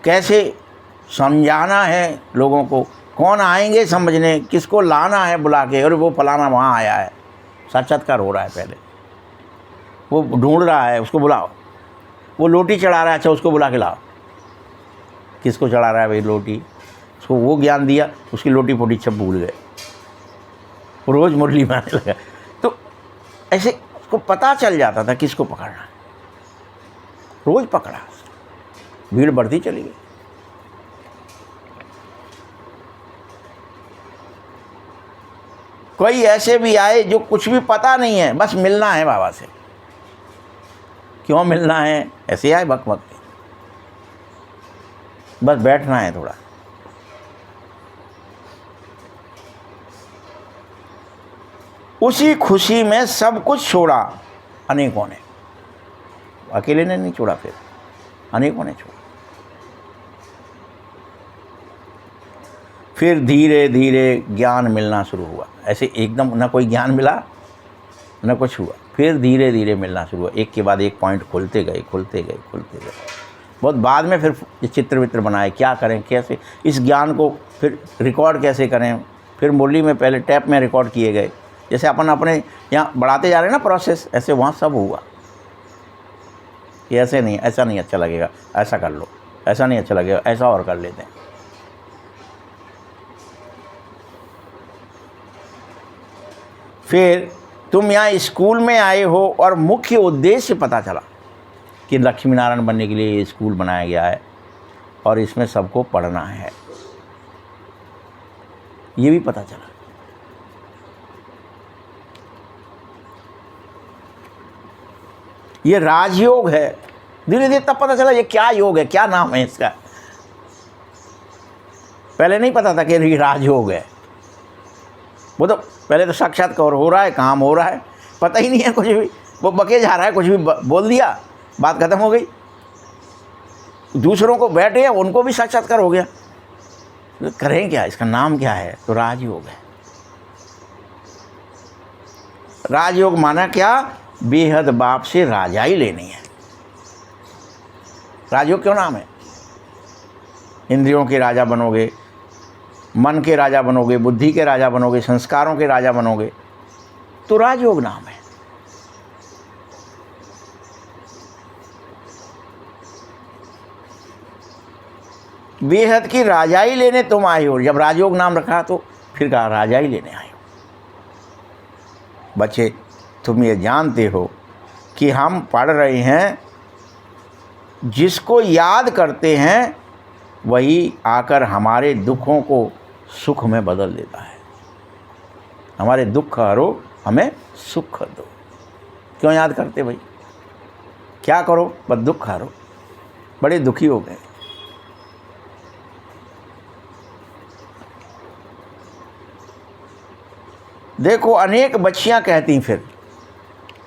कैसे समझाना है लोगों को, कौन आएंगे समझने, किसको लाना है बुला के, और वो फलाना वहाँ आया है, साक्षात्कार हो रहा है। पहले वो ढूंढ रहा है, उसको बुलाओ। वो लोटी चढ़ा रहा है, अच्छा उसको बुला के लाओ। किसको चढ़ा रहा है भाई लोटी, उसको वो ज्ञान दिया, उसकी लोटी पोटी सब भूल गए, रोज़ मुरली में आने लगा। तो ऐसे उसको पता चल जाता था किसको पकड़ना है, रोज़ पकड़ा, भीड़ बढ़ती चली गई। कोई ऐसे भी आए जो कुछ भी पता नहीं है, बस मिलना है बाबा से। क्यों मिलना है, ऐसे आए बक बक, बस बैठना है थोड़ा। उसी खुशी में सब कुछ छोड़ा अनेकों ने, अकेले ने नहीं छोड़ा, फिर अनेकों ने छोड़ा। फिर धीरे धीरे ज्ञान मिलना शुरू हुआ। ऐसे एकदम ना कोई ज्ञान मिला ना कुछ हुआ, फिर धीरे धीरे मिलना शुरू हुआ। एक के बाद एक पॉइंट खुलते गए, खुलते गए, खुलते गए। बहुत बाद में फिर ये चित्र वित्र बनाए, क्या करें, कैसे इस ज्ञान को फिर रिकॉर्ड कैसे करें। फिर मुरली में पहले टैप में रिकॉर्ड किए गए, जैसे अपन अपने यहाँ बढ़ाते जा रहे हैं ना प्रोसेस, ऐसे वहाँ सब हुआ। ये ऐसे नहीं, ऐसा नहीं अच्छा लगेगा, ऐसा कर लो, ऐसा नहीं अच्छा लगेगा, ऐसा और कर लेते हैं। फिर तुम यहाँ स्कूल में आए हो और मुख्य उद्देश्य पता चला कि लक्ष्मी नारायण बनने के लिए ये स्कूल बनाया गया है और इसमें सबको पढ़ना है, ये भी पता चला। ये राजयोग है। धीरे धीरे तब पता चला ये क्या योग है, क्या नाम है इसका। पहले नहीं पता था कि ये राजयोग है। वो तो पहले तो साक्षात्कार हो रहा है, काम हो रहा है, पता ही नहीं है कुछ भी, वो बके जा रहा है, कुछ भी बोल दिया, बात खत्म हो गई। दूसरों को बैठे हैं उनको भी साक्षात्कार हो गया, तो करें क्या, इसका नाम क्या है, तो राजयोग है। राजयोग माना क्या, बेहद बाप से राजाई लेनी है। राजयोग क्यों नाम है, इंद्रियों के राजा बनोगे, मन के राजा बनोगे, बुद्धि के राजा बनोगे, संस्कारों के राजा बनोगे, तो राजयोग नाम है। बेहद की राजाई लेने तुम आए हो। जब राजयोग नाम रखा तो फिर कहा राजाई लेने आए हो। बच्चे तुम ये जानते हो कि हम पढ़ रहे हैं, जिसको याद करते हैं वही आकर हमारे दुखों को सुख में बदल देता है। हमारे दुख हरो, हमें सुख दो। क्यों याद करते भाई, क्या करो, बस दुख हरो। बड़े दुखी हो गए, देखो अनेक बच्चियां कहती फिर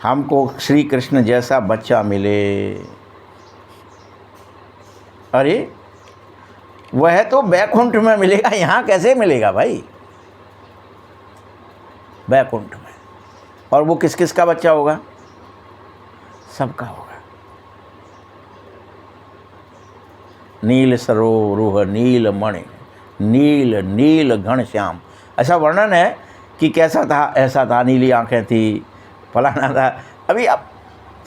हमको श्री कृष्ण जैसा बच्चा मिले। अरे वह तो बैकुंठ में मिलेगा, यहाँ कैसे मिलेगा भाई? बैकुंठ में। और वो किस किस का बच्चा होगा? सबका होगा। नील सरोरुह नील मणि नील नील घन श्याम, ऐसा वर्णन है कि कैसा था, ऐसा था, नीली आंखें थी, फलाना था। अभी आप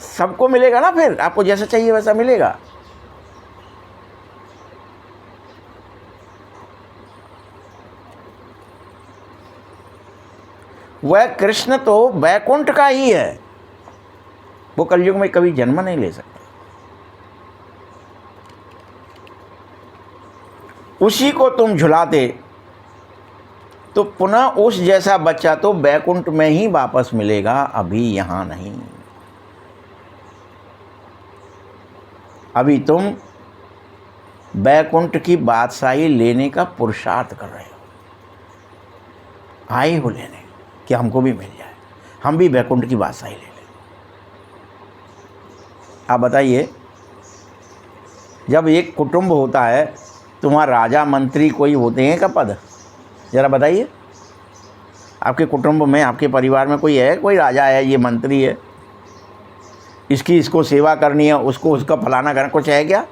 सबको मिलेगा ना, फिर आपको जैसा चाहिए वैसा मिलेगा। वह कृष्ण तो बैकुंठ का ही है, वो कलयुग में कभी जन्म नहीं ले सकता। उसी को तुम झुलाते तो पुनः उस जैसा बच्चा तो बैकुंठ में ही वापस मिलेगा, अभी यहाँ नहीं। अभी तुम बैकुंठ की बादशाही लेने का पुरुषार्थ कर रहे हो, आए हो लेने कि हमको भी मिल जाए, हम भी बैकुंठ की बादशाही ले लें। आप बताइए, जब एक कुटुंब होता है तो वहाँ राजा मंत्री कोई होते हैं का पद? ज़रा बताइए, आपके कुटुंब में, आपके परिवार में कोई है, कोई राजा है, ये मंत्री है, इसको सेवा करनी है, उसको उसका फलाना करना, कुछ है क्या?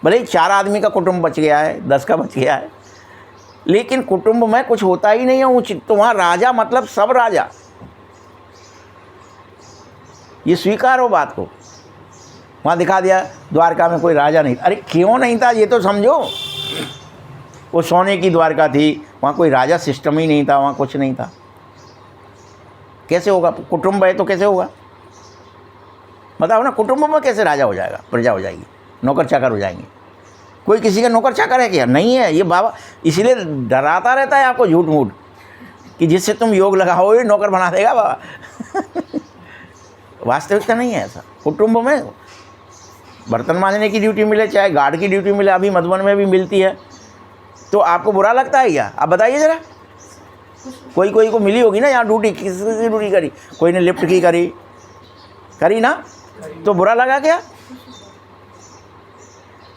भले ही 4 आदमी का कुटुंब बच गया है, 10 का बच गया है, लेकिन कुटुंब में कुछ होता ही नहीं है उचित। तो वहाँ राजा मतलब सब राजा, ये स्वीकार हो बात को। वहाँ दिखा दिया द्वारका में कोई राजा नहीं। अरे क्यों नहीं था ये तो समझो। वो सोने की द्वारका थी, वहाँ कोई राजा सिस्टम ही नहीं था, वहाँ कुछ नहीं था। कैसे होगा? कुटुंब है तो कैसे होगा? बताओ ना, कुटुंब में कैसे राजा हो जाएगा, प्रजा हो जाएगी, नौकर चाकर हो जाएंगे? कोई किसी का नौकर चाकर है क्या? नहीं है। ये बाबा इसलिए डराता रहता है आपको झूठ मूठ कि जिससे तुम योग लगाओ ये नौकर बना देगा बाबा। वास्तविकता नहीं है ऐसा। कुटुंब में बर्तन मांजने की ड्यूटी मिले, चाहे गार्ड की ड्यूटी मिले, अभी मधुबन में भी मिलती है, तो आपको बुरा लगता है क्या? आप बताइए ज़रा। कोई कोई को मिली होगी ना यहाँ ड्यूटी, किसी ड्यूटी करी, कोई ने लिफ्ट की करी ना, तो बुरा लगा क्या?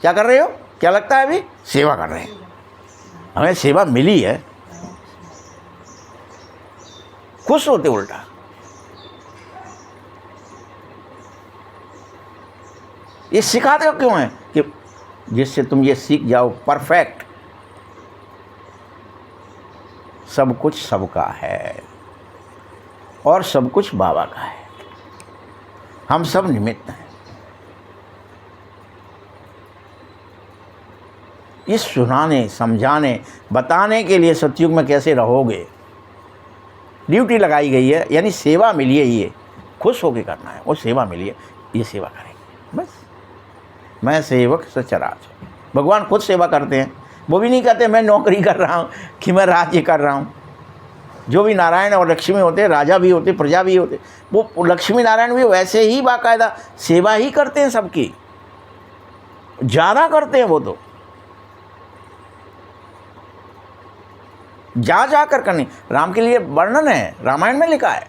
क्या कर रहे हो? क्या लगता है? अभी सेवा कर रहे हैं, हमें सेवा मिली है, खुश होते उल्टा। ये सिखाते हो क्यों है? कि जिससे तुम ये सीख जाओ परफेक्ट, सब कुछ सबका है और सब कुछ बाबा का है, हम सब निमित्त हैं। इस सुनाने, समझाने, बताने के लिए सतयुग में कैसे रहोगे, ड्यूटी लगाई गई है, यानी सेवा मिली है, ये खुश होके करना है, वो सेवा मिली है, ये सेवा करेंगे बस। मैं सेवक सचराचर, भगवान खुद सेवा करते हैं। वो भी नहीं कहते मैं नौकरी कर रहा हूँ कि मैं राज्य कर रहा हूँ। जो भी नारायण और लक्ष्मी होते, राजा भी होते, प्रजा भी होते, वो लक्ष्मी नारायण भी वैसे ही बाकायदा सेवा ही करते हैं, सबकी ज़्यादा करते हैं। वो तो जा कर करनी। राम के लिए वर्णन है, रामायण में लिखा है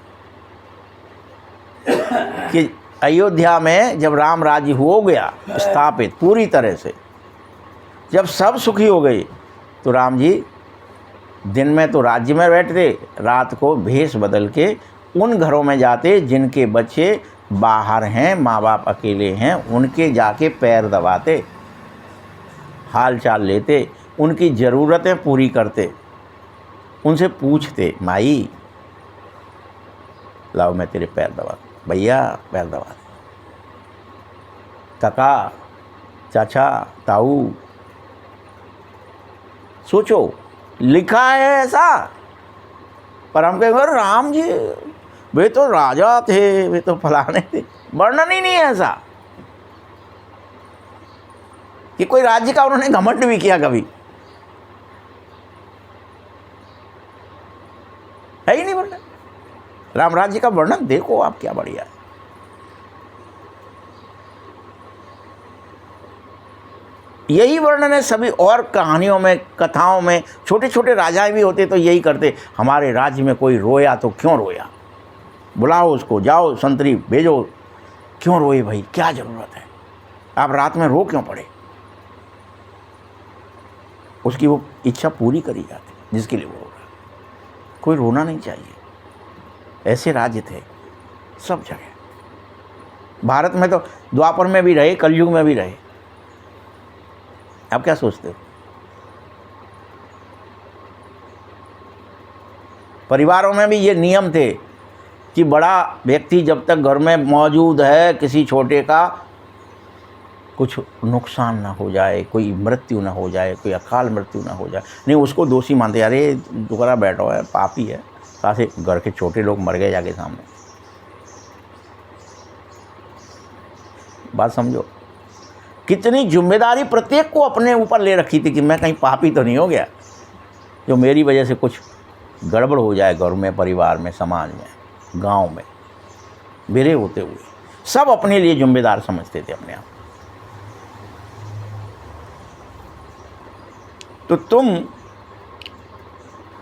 कि अयोध्या में जब राम राज्य हो गया स्थापित पूरी तरह से, जब सब सुखी हो गए, तो राम जी दिन में तो राज्य में बैठते, रात को भेष बदल के उन घरों में जाते जिनके बच्चे बाहर हैं, माँ बाप अकेले हैं, उनके जाके पैर दबाते, हाल चाल लेते, उनकी ज़रूरतें पूरी करते, उनसे पूछते, माई लाओ मैं तेरे पैर दबा, भैया पैर दबा, काका, चाचा, ताऊ। सोचो, लिखा है ऐसा। पर हम कहेंगे राम जी वे तो राजा थे, वे तो फलाने थे। वर्णन ही नहीं है ऐसा कि कोई राज्य का उन्होंने घमंड भी किया कभी, है ही नहीं वर्णन। राम राज्य का वर्णन देखो आप, क्या बढ़िया है। यही वर्णन है सभी और कहानियों में, कथाओं में। छोटे छोटे राजाएं भी होते तो यही करते, हमारे राज्य में कोई रोया तो क्यों रोया, बुलाओ उसको, जाओ संतरी भेजो, क्यों रोए भाई, क्या ज़रूरत है, आप रात में रो क्यों पड़े। उसकी वो इच्छा पूरी करी जाती जिसके लिए वो रो रहा। कोई रोना नहीं चाहिए। ऐसे राज्य थे सब जगह। भारत में तो द्वापर में भी रहे, कलयुग में भी रहे। आप क्या सोचते हो? परिवारों में भी ये नियम थे कि बड़ा व्यक्ति जब तक घर में मौजूद है, किसी छोटे का कुछ नुकसान ना हो जाए, कोई मृत्यु ना हो जाए, कोई अकाल मृत्यु ना हो जाए, नहीं उसको दोषी मानते, अरे दुकरा बैठो है, पापी है, साथे घर के छोटे लोग मर गए जाके सामने। बात समझो, कितनी जिम्मेदारी प्रत्येक को अपने ऊपर ले रखी थी कि मैं कहीं पापी तो नहीं हो गया जो मेरी वजह से कुछ गड़बड़ हो जाए घर में, परिवार में, समाज में, गांव में। मेरे होते हुए सब अपने लिए जिम्मेदार समझते थे अपने आप। तो तुम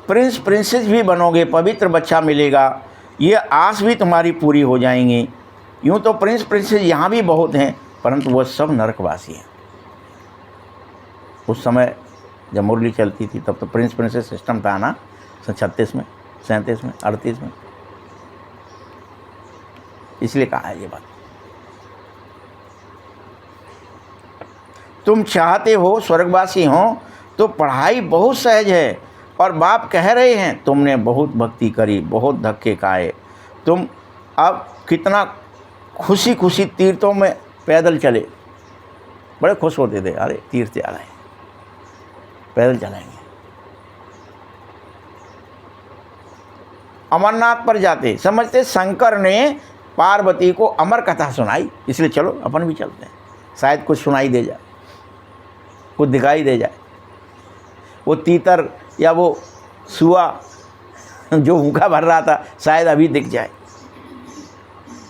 प्रिंस प्रिंसेस भी बनोगे, पवित्र बच्चा मिलेगा, ये आस भी तुम्हारी पूरी हो जाएंगी। यूँ तो प्रिंस प्रिंसेस यहाँ भी बहुत हैं, परंतु वह सब नरकवासी हैं। उस समय जब मुरली चलती थी तब तो प्रिंस प्रिंसेस सिस्टम था ना, 36 में, 37 में, 38 में, इसलिए कहा है ये बात। तुम चाहते हो स्वर्गवासी हो तो पढ़ाई बहुत सहज है, और बाप कह रहे हैं तुमने बहुत भक्ति करी, बहुत धक्के खाए, तुम अब कितना खुशी खुशी तीर्थों में पैदल चले। बड़े खुश होते थे, अरे तीर्थ जा रहे हैं, पैदल चलेंगे। अमरनाथ पर जाते, समझते शंकर ने पार्वती को अमर कथा सुनाई, इसलिए चलो अपन भी चलते हैं, शायद कुछ सुनाई दे जाए, कुछ दिखाई दे जाए। वो तीतर या वो सुआ जो भूखा भर रहा था शायद अभी दिख जाए।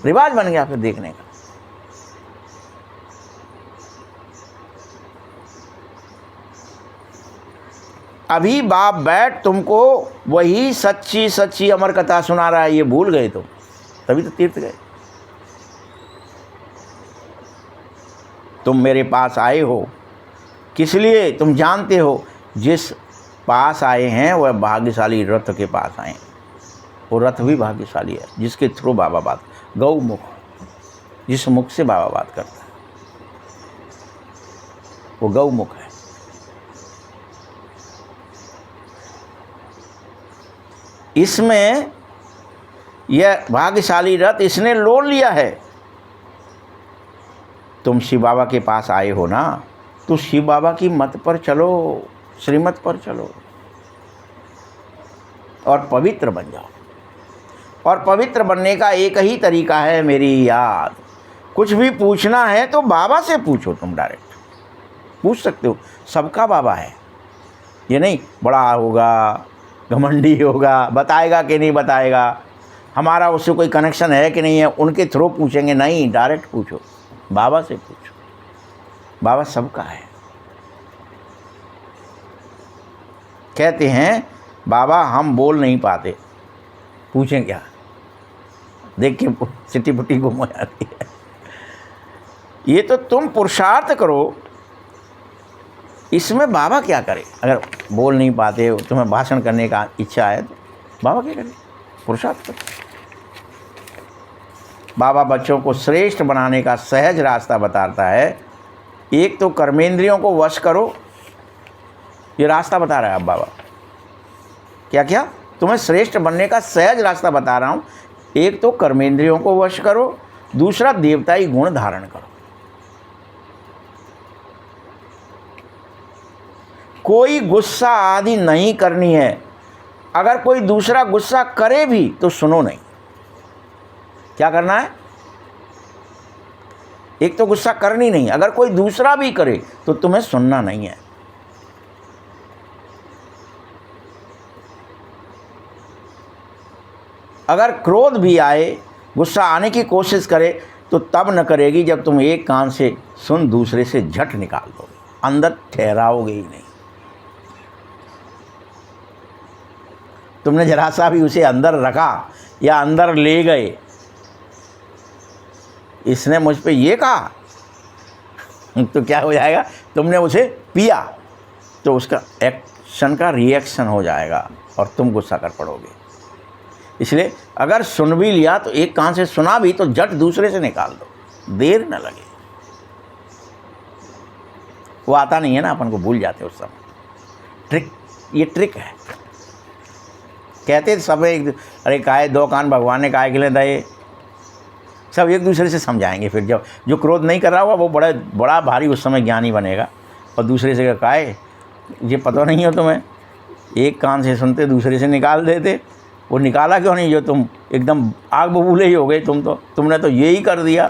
रिवाज बन गया फिर देखने का। अभी बाप बैठ तुमको वही सच्ची सच्ची अमर कथा सुना रहा है, ये भूल गए तुम, तभी तो तीर्थ गए। तुम मेरे पास आए हो किस लिए? तुम जानते हो जिस पास आए हैं वह भाग्यशाली रथ के पास आए। वो रथ भी भाग्यशाली है जिसके थ्रू बाबा बात, गौमुख, जिस मुख से बाबा बात करता है वो गौमुख है। इसमें यह भाग्यशाली रथ इसने लोन लिया है। तुम शिव बाबा के पास आए हो ना, तो शिव बाबा की मत पर चलो, श्रीमत पर चलो और पवित्र बन जाओ। और पवित्र बनने का एक ही तरीका है, मेरी याद। कुछ भी पूछना है तो बाबा से पूछो, तुम डायरेक्ट पूछ सकते हो, सबका बाबा है। ये नहीं बड़ा होगा, घमंडी होगा, बताएगा कि नहीं बताएगा, हमारा उससे कोई कनेक्शन है कि नहीं है, उनके थ्रू पूछेंगे, नहीं, डायरेक्ट पूछो, बाबा से पूछो। बाबा सबका है। कहते हैं बाबा हम बोल नहीं पाते, पूछें क्या, देख के सिटी पुटी गुम हो जाती है। ये तो तुम पुरुषार्थ करो, इसमें बाबा क्या करे? अगर बोल नहीं पाते, तुम्हें भाषण करने का इच्छा है तो बाबा क्या करे? पुरुषार्थ करो। बाबा बच्चों को श्रेष्ठ बनाने का सहज रास्ता बताता है। एक तो कर्मेंद्रियों को वश करो, ये रास्ता बता रहा है अब बाबा। क्या क्या? तुम्हें श्रेष्ठ बनने का सहज रास्ता बता रहा हूँ। एक तो कर्मेंद्रियों को वश करो, दूसरा देवताई गुण धारण करो। कोई गुस्सा आदि नहीं करनी है। अगर कोई दूसरा गुस्सा करे भी तो सुनो नहीं। क्या करना है? एक तो गुस्सा करनी नहीं, अगर कोई दूसरा भी करे तो तुम्हें सुनना नहीं है। अगर क्रोध भी आए, गुस्सा आने की कोशिश करे तो तब न करेगी जब तुम एक कान से सुन दूसरे से झट निकाल दो। अंदर ठहराओगे ही नहीं। तुमने जरा सा भी उसे अंदर रखा या अंदर ले गए, इसने मुझ पे ये कहा, तो क्या हो जाएगा, तुमने उसे पिया तो उसका एक्शन का रिएक्शन हो जाएगा और तुम गुस्सा कर पड़ोगे। इसलिए अगर सुन भी लिया तो एक कान से सुना भी तो झट दूसरे से निकाल दो, देर न लगे। वो आता नहीं है ना, अपन को भूल जाते उस समय। ट्रिक, ये ट्रिक है। कहते सब एक, अरे काहे दो कान भगवान ने काहे के लिए दिए, सब एक दूसरे से समझाएंगे। फिर जब जो क्रोध नहीं कर रहा होगा वो बड़ा भारी उस समय ज्ञानी बनेगा, और दूसरे से काहे ये पता नहीं हो तुम्हें, एक कान से सुनते दूसरे से निकाल देते। वो निकाला क्यों नहीं, जो तुम एकदम आग बबूले ही हो गए, तुमने तो ये ही कर दिया,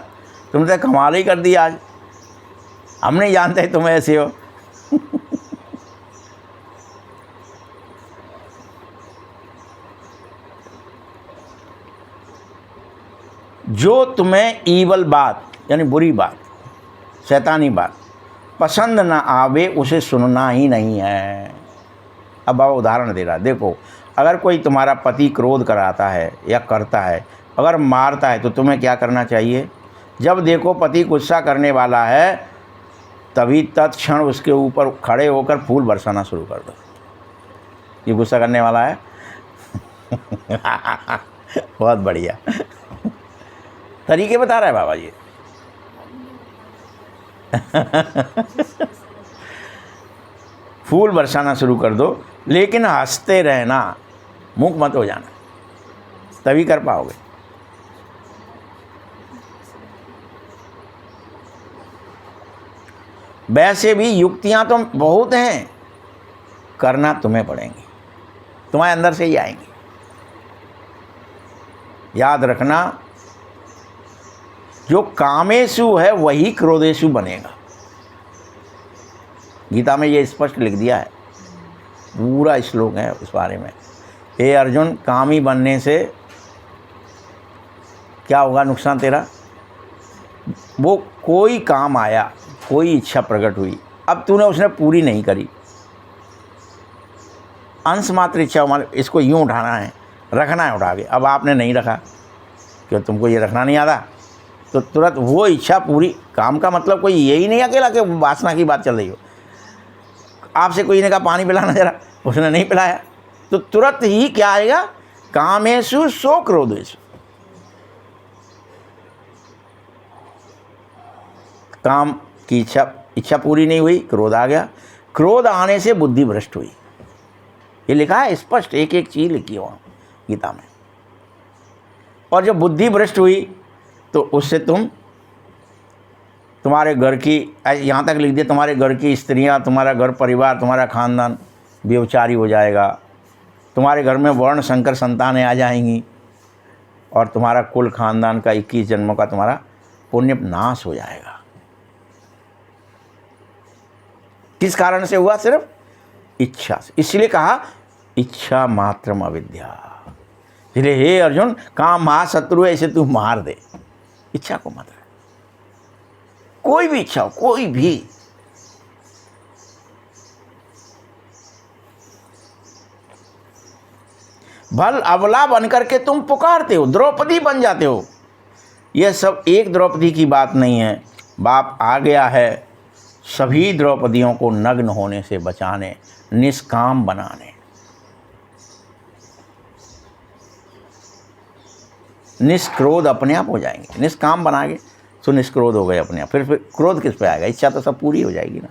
तुमने तो कमाल ही कर दिया आज, हम नहीं जानते तुम ऐसे हो। जो तुम्हें ईवल बात यानी बुरी बात, शैतानी बात पसंद ना आवे उसे सुनना ही नहीं है। अब बाबा उदाहरण दे रहा, देखो अगर कोई तुम्हारा पति क्रोध कराता है या करता है, अगर मारता है तो तुम्हें क्या करना चाहिए? जब देखो पति गुस्सा करने वाला है तभी तत्क्षण उसके ऊपर खड़े होकर फूल बरसाना शुरू कर दो। ये गुस्सा करने वाला है। बहुत बढ़िया तरीके बता रहा है बाबा जी। फूल बरसाना शुरू कर दो, लेकिन हंसते रहना, मूक मत हो जाना, तभी कर पाओगे। वैसे भी युक्तियां तो बहुत हैं, करना तुम्हें पड़ेंगी, तुम्हारे अंदर से ही आएंगी। याद रखना, जो कामेशु है वही क्रोधेशु बनेगा। गीता में ये स्पष्ट लिख दिया है, पूरा श्लोक है उस बारे में। हे अर्जुन, कामी बनने से क्या होगा नुकसान तेरा? वो कोई काम आया, कोई इच्छा प्रकट हुई, अब तूने उसने पूरी नहीं करी, अंश मात्र इच्छा, मान इसको यूँ उठाना है, रखना है, उठा के, अब आपने नहीं रखा, क्यों तुमको ये रखना नहीं आता, तो तुरंत वो इच्छा पूरी। काम का मतलब कोई यही नहीं अकेला कि वासना की बात चल रही हो। आपसे कोई ने कहा पानी पिलाना जरा, उसने नहीं पिलाया, तो तुरंत ही क्या आएगा? कामेषु सो क्रोधेषु। काम की इच्छा पूरी नहीं हुई, क्रोध आ गया, क्रोध आने से बुद्धि भ्रष्ट हुई। ये लिखा है स्पष्ट, एक एक चीज लिखी है वहाँ गीता में। और जब बुद्धि भ्रष्ट हुई तो उससे तुम्हारे घर की, यहाँ तक लिख दिया, तुम्हारे घर की स्त्रियाँ, तुम्हारा घर परिवार, तुम्हारा खानदान व्यभिचारी हो जाएगा, तुम्हारे घर में वर्ण संकर संतानें आ जाएंगी, और तुम्हारा कुल खानदान का 21 जन्मों का तुम्हारा पुण्य नाश हो जाएगा। किस कारण से हुआ? सिर्फ इच्छा से। इसलिए कहा इच्छा मात्रम अविद्या। इसलिए हे अर्जुन, काम महाशत्रु है, इसे तू मार दे, इच्छा को मत रख। कोई भी इच्छा हो, कोई भी। भल अबला बनकर के तुम पुकारते हो, द्रौपदी बन जाते हो। यह सब एक द्रौपदी की बात नहीं है। बाप आ गया है सभी द्रौपदियों को नग्न होने से बचाने, निष्काम बनाने। निष्क्रोध अपने आप हो जाएंगे, निष्काम बनाएंगे तो निष्क्रोध हो गए अपने आप। फिर क्रोध किस पे आएगा? इच्छा तो सब पूरी हो जाएगी ना,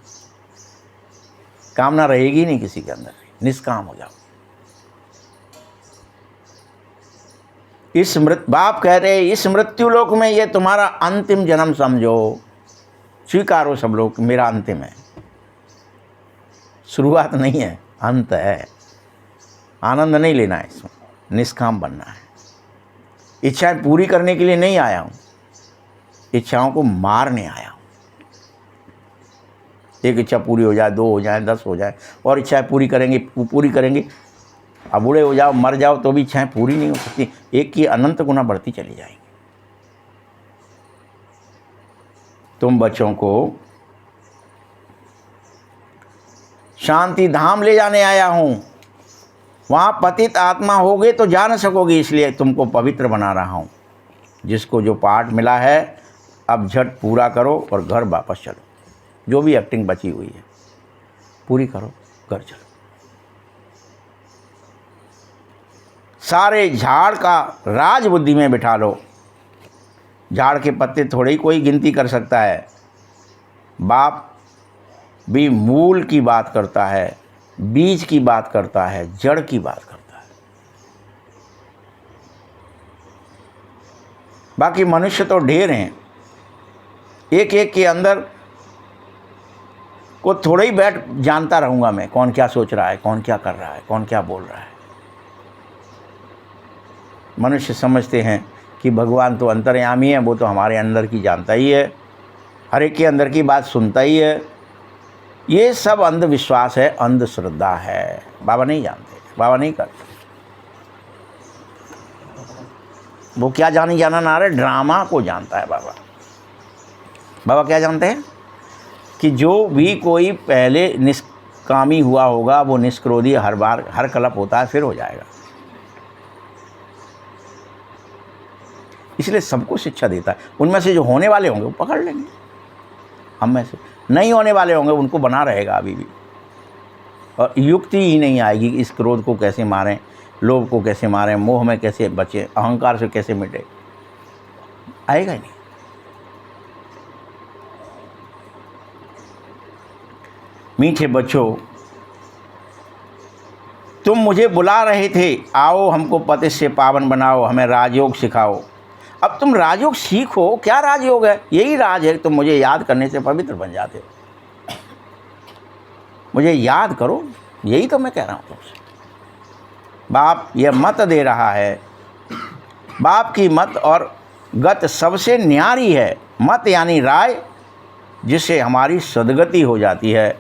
कामना रहेगी नहीं किसी के अंदर, निष्काम हो जाओ। बाप कह रहे इस मृत्यु लोक में ये तुम्हारा अंतिम जन्म समझो, स्वीकारो सब लोग, मेरा अंतिम है, शुरुआत नहीं है, अंत है। आनंद नहीं लेना है इसमें, निष्काम बनना है। इच्छाएं पूरी करने के लिए नहीं आया हूँ, इच्छाओं को मारने आया हूँ। एक इच्छा पूरी हो जाए, 2 हो जाए, 10 हो जाए, और इच्छाएं पूरी करेंगे। अब बूढ़े हो जाओ, मर जाओ तो भी इच्छाएं पूरी नहीं हो सकती, एक की अनंत गुना बढ़ती चली जाएंगी। तुम बच्चों को शांति धाम ले जाने आया हूँ। वहाँ पतित आत्मा होगे तो जा न सकोगे, इसलिए तुमको पवित्र बना रहा हूँ। जिसको जो पाठ मिला है अब झट पूरा करो और घर वापस चलो। जो भी एक्टिंग बची हुई है पूरी करो, घर चलो। सारे झाड़ का राज बुद्धि में बिठा लो। झाड़ के पत्ते थोड़े ही कोई गिनती कर सकता है। बाप भी मूल की बात करता है, बीज की बात करता है, जड़ की बात करता है। बाकी मनुष्य तो ढेर हैं। एक एक के अंदर को थोड़ा ही बैठ जानता रहूँगा मैं, कौन क्या सोच रहा है, कौन क्या कर रहा है, कौन क्या बोल रहा है। मनुष्य समझते हैं कि भगवान तो अंतर्यामी है, वो तो हमारे अंदर की जानता ही है, हर एक के अंदर की बात सुनता ही है। ये सब अंधविश्वास है, अंधश्रद्धा है। बाबा नहीं जानते, बाबा नहीं करते। वो क्या जाना ना रहे, ड्रामा को जानता है बाबा। बाबा क्या जानते हैं कि जो भी कोई पहले निष्कामी हुआ होगा वो निष्क्रोधी हर बार हर कल्प होता है, फिर हो जाएगा। इसलिए सबको शिक्षा देता है। उनमें से जो होने वाले होंगे वो पकड़ लेंगे, हम में से नहीं होने वाले होंगे उनको बना रहेगा अभी भी। और युक्ति ही नहीं आएगी कि इस क्रोध को कैसे मारें, लोभ को कैसे मारें, मोह में कैसे बचें, अहंकार से कैसे मिटे, आएगा ही नहीं। मीठे बच्चों, तुम मुझे बुला रहे थे, आओ हमको पति से पावन बनाओ, हमें राजयोग सिखाओ। अब तुम राजयोग सीखो। क्या राजयोग है? यही राज है, तुम मुझे याद करने से पवित्र बन जाते हो। मुझे याद करो, यही तो मैं कह रहा हूँ तुमसे। बाप यह मत दे रहा है। बाप की मत और गत सबसे न्यारी है। मत यानी राय, जिससे हमारी सदगति हो जाती है।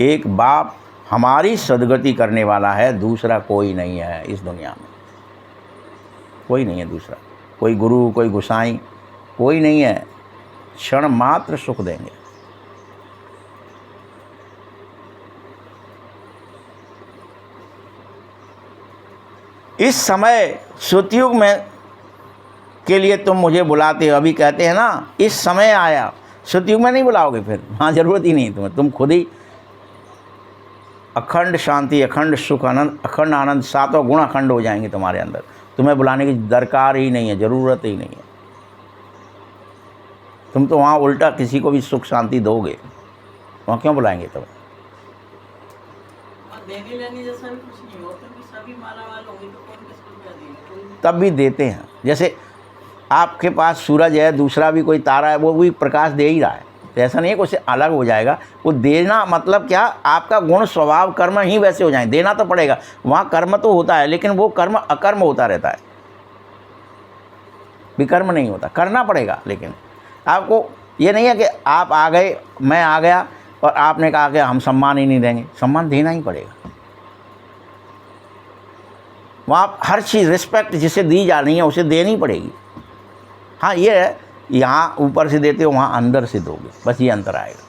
एक बाप हमारी सदगति करने वाला है, दूसरा कोई नहीं है इस दुनिया में। कोई नहीं है दूसरा, कोई गुरु, कोई गोसाई, कोई नहीं है। क्षण मात्र सुख देंगे। इस समय सतयुग में के लिए तुम मुझे बुलाते हो। अभी कहते हैं ना इस समय आया, सतयुग में नहीं बुलाओगे, फिर वहाँ ज़रूरत ही नहीं तुम्हें। तुम खुद ही अखंड शांति, अखंड सुख, आनंद, अखंड आनंद, सातों गुण अखंड हो जाएंगे तुम्हारे अंदर। तुम्हें बुलाने की दरकार ही नहीं है, ज़रूरत ही नहीं है। तुम तो वहाँ उल्टा किसी को भी सुख शांति दोगे, वहाँ क्यों बुलाएंगे तुम्हें? देने लेने जैसा भी कुछ नहीं हो, क्योंकि सभी मालामाल होंगे तो कौन किसको क्या देगा? तब भी देते हैं। जैसे आपके पास सूरज है, दूसरा भी कोई तारा है, वो भी प्रकाश दे ही रहा है। तो ऐसा नहीं है कि उससे अलग हो जाएगा। वो देना मतलब क्या, आपका गुण स्वभाव कर्म ही वैसे हो जाएं। देना तो पड़ेगा, वहाँ कर्म तो होता है, लेकिन वो कर्म अकर्म होता रहता है, विकर्म नहीं होता। करना पड़ेगा, लेकिन आपको ये नहीं है कि आप आ गए, मैं आ गया और आपने कहा कि हम सम्मान ही नहीं देंगे। सम्मान देना ही पड़ेगा। वहाँ हर चीज़ रिस्पेक्ट जिसे दी जा रही है उसे देनी पड़ेगी। हाँ ये है, यहाँ ऊपर से देते हो, वहाँ अंदर से दोगे, बस ये अंतर आएगा।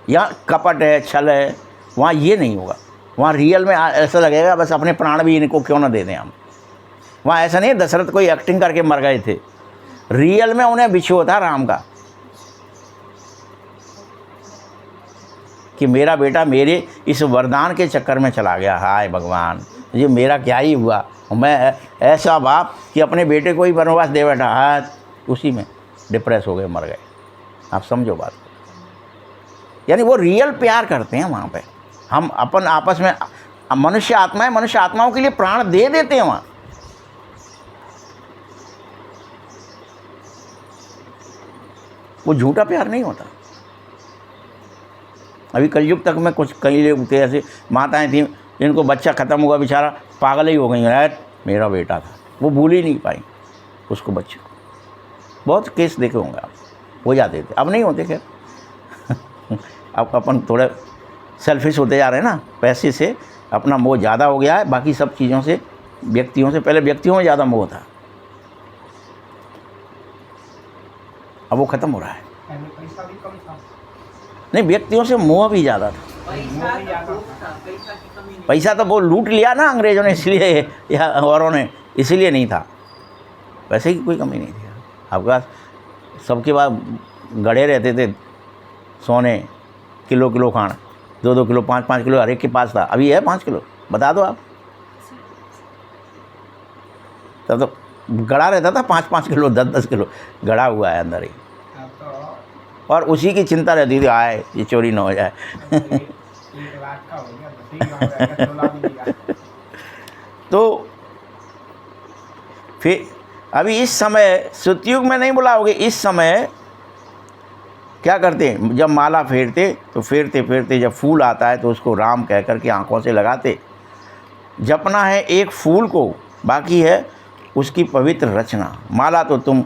यहाँ कपट है, छल है, वहाँ ये नहीं होगा। वहाँ रियल में ऐसा लगेगा बस अपने प्राण भी इनको क्यों ना दे दें हम। वहाँ ऐसा नहीं है दशरथ कोई एक्टिंग करके मर गए थे, रियल में उन्हें बिछो था राम का कि मेरा बेटा मेरे इस वरदान के चक्कर में चला गया। हाय भगवान, ये मेरा क्या ही हुआ। मैं ऐसा बाप कि अपने बेटे को ही वनवास दे बैठा, हाँ उसी में डिप्रेस हो गए, मर गए। आप समझो बात को। यानी वो रियल प्यार करते हैं वहाँ पे। हम अपन आपस में मनुष्य आत्माएं, मनुष्य आत्माओं के लिए प्राण दे देते हैं वहाँ। वो झूठा प्यार नहीं होता। अभी कलयुग तक में कुछ कई लोग थे ऐसे, माताएं थीं जिनको बच्चा ख़त्म हुआ, बेचारा पागल ही हो गई, यार मेरा बेटा था, वो भूल ही नहीं पाई उसको, बच्चे को। बहुत केस देखे होंगे आप, हो जाते थे, अब नहीं होते खैर। अब अपन थोड़े सेल्फिश होते जा रहे हैं ना, पैसे से अपना मोह ज़्यादा हो गया है, बाकी सब चीज़ों से, व्यक्तियों से। पहले व्यक्तियों में ज़्यादा मोह था, अब वो ख़त्म हो रहा है। पैसा भी कम था। नहीं, व्यक्तियों से मोह भी ज़्यादा था। पैसा का भूख था, पैसा की कमी नहीं। पैसा तो वो लूट लिया ना अंग्रेज़ों ने, इसलिए या औरों ने, इसलिए नहीं था। पैसे की कोई कमी नहीं थी आपके पास। सबके पास गड़े रहते थे सोने, किलो किलो खान, 2-2 किलो, 5-5 किलो हर एक के पास था। अभी है 5 किलो? बता दो आप। तब तो गड़ा रहता था 5-5 किलो, 10-10 किलो गड़ा हुआ है अंदर ही, और उसी की चिंता रहती थी, आए ये चोरी ना हो जाए। 1 लाख का हो गया तो ठीक है, 16 भी दिया। तो फिर अभी इस समय सतयुग में नहीं बुलाओगे, इस समय क्या करते हैं, जब माला फेरते तो फेरते फेरते जब फूल आता है तो उसको राम कह कर के आँखों से लगाते। जपना है एक फूल को, बाकी है उसकी पवित्र रचना। माला तो तुम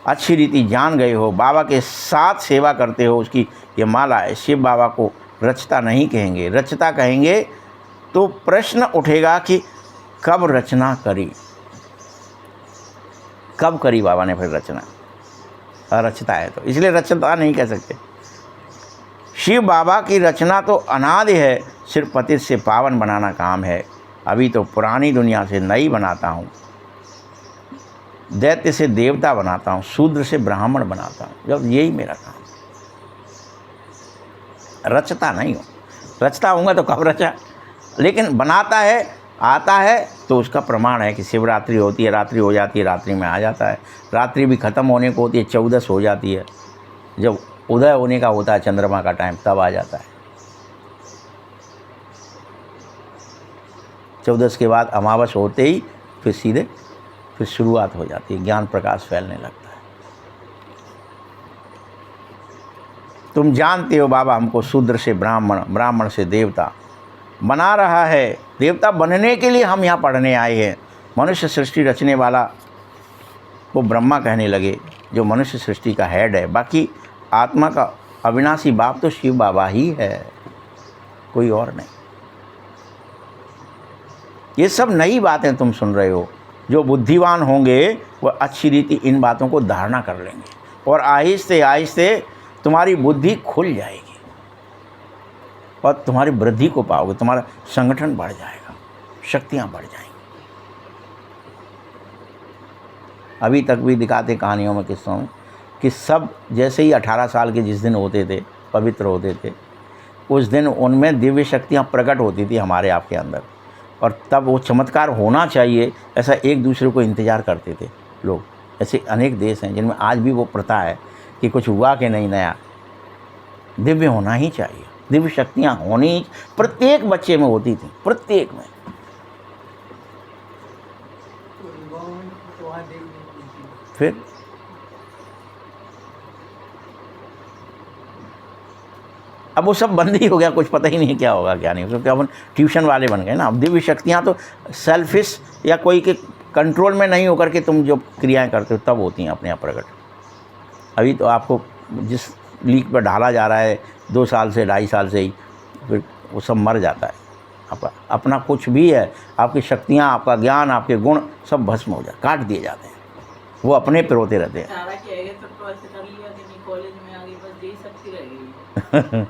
अच्छी रीति जान गए हो, बाबा के साथ सेवा करते हो, उसकी ये माला है। शिव बाबा को रचता नहीं कहेंगे, रचता कहेंगे तो प्रश्न उठेगा कि कब रचना करी, कब करी बाबा ने फिर रचना। रचता है तो इसलिए रचता नहीं कह सकते। शिव बाबा की रचना तो अनादि है, सिर्फ पतित से पावन बनाना काम है। अभी तो पुरानी दुनिया से नई बनाता हूँ, दैत्य से देवता बनाता हूँ, शूद्र से ब्राह्मण बनाता हूँ। जब यही मेरा काम, रचता नहीं हूँ। रचता हूँगा तो कब रचा, लेकिन बनाता है, आता है तो उसका प्रमाण है कि शिवरात्रि होती है, रात्रि हो जाती है, रात्रि में आ जाता है। रात्रि भी ख़त्म होने को होती है, 14 हो जाती है, जब उदय होने का होता है चंद्रमा का टाइम, तब आ जाता है। 14 के बाद अमावस होते ही फिर सीधे फिर शुरुआत हो जाती है, ज्ञान प्रकाश फैलने लगता है। तुम जानते हो बाबा हमको शूद्र से ब्राह्मण, ब्राह्मण से देवता बना रहा है। देवता बनने के लिए हम यहाँ पढ़ने आए हैं। मनुष्य सृष्टि रचने वाला वो ब्रह्मा कहने लगे, जो मनुष्य सृष्टि का हेड है। बाकी आत्मा का अविनाशी बाप तो शिव बाबा ही है, कोई और नहीं। ये सब नई बातें तुम सुन रहे हो। जो बुद्धिवान होंगे वह अच्छी रीति इन बातों को धारणा कर लेंगे, और आहिस्ते आहिस्ते तुम्हारी बुद्धि खुल जाएगी और तुम्हारी वृद्धि को पाओगे। तुम्हारा संगठन बढ़ जाएगा, शक्तियाँ बढ़ जाएंगी। अभी तक भी दिखाते कहानियों में, किस्सों में, कि सब जैसे ही 18 साल के जिस दिन होते थे, पवित्र होते थे, उस दिन उनमें दिव्य शक्तियाँ प्रकट होती थी हमारे आपके अंदर। और तब वो चमत्कार होना चाहिए, ऐसा एक दूसरे को इंतज़ार करते थे लोग। ऐसे अनेक देश हैं जिनमें आज भी वो प्रथा है कि कुछ हुआ कि नहीं नया, दिव्य होना ही चाहिए। दिव्य शक्तियाँ होनी प्रत्येक बच्चे में होती थी, प्रत्येक में। फिर अब वो सब बंद ही हो गया, कुछ पता ही नहीं क्या होगा क्या नहीं, क्योंकि अपन ट्यूशन वाले बन गए ना। अब दिव्य शक्तियाँ तो सेल्फिश या कोई के कंट्रोल में नहीं होकर के तुम जो क्रियाएं करते हो तब होती हैं अपने आप प्रकट। अभी तो आपको जिस लीक पर ढाला जा रहा है 2 साल से 2.5 साल से ही, फिर वो सब मर जाता है। आपका अपना कुछ भी है, आपकी शक्तियाँ, आपका ज्ञान, आपके गुण सब भस्म हो जाए, काट दिए जाते हैं। वो अपने पे रोते रहते हैं। सारा किया गया तब तो ऐसे कर लिया कि नहीं, कॉलेज में आगे बस यही शक्ति रह गई।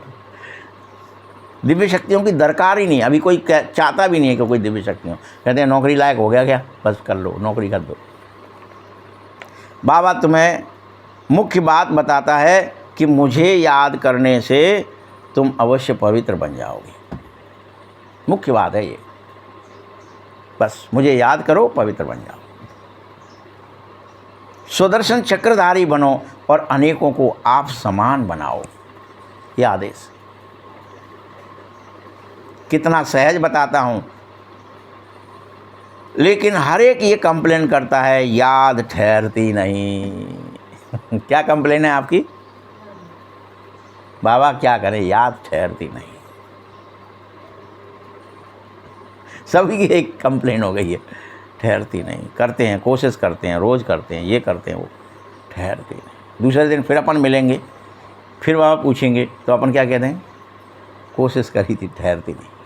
दिव्य शक्तियों की दरकार ही नहीं, अभी कोई चाहता भी नहीं है कि कोई दिव्य शक्तियों। कहते हैं नौकरी लायक हो गया क्या, बस कर लो, नौकरी कर दो। बाबा तुम्हें मुख्य बात बताता है कि मुझे याद करने से तुम अवश्य पवित्र बन जाओगे। मुख्य बात है ये, बस मुझे याद करो, पवित्र बन जाओ। सुदर्शन चक्रधारी बनो और अनेकों को आप समान बनाओ। ये आदेश कितना सहज बताता हूँ, लेकिन हर एक ये कंप्लेन करता है, याद ठहरती नहीं। क्या कंप्लेन है आपकी? बाबा क्या करें, याद ठहरती नहीं। सभी की एक कंप्लेन हो गई है, ठहरती नहीं। करते हैं, कोशिश करते हैं, रोज़ करते हैं, ये करते हैं, वो ठहरती नहीं। दूसरे दिन फिर अपन मिलेंगे, फिर बाबा पूछेंगे तो अपन क्या कहते हैं, कोशिश करी थी, ठहरती नहीं।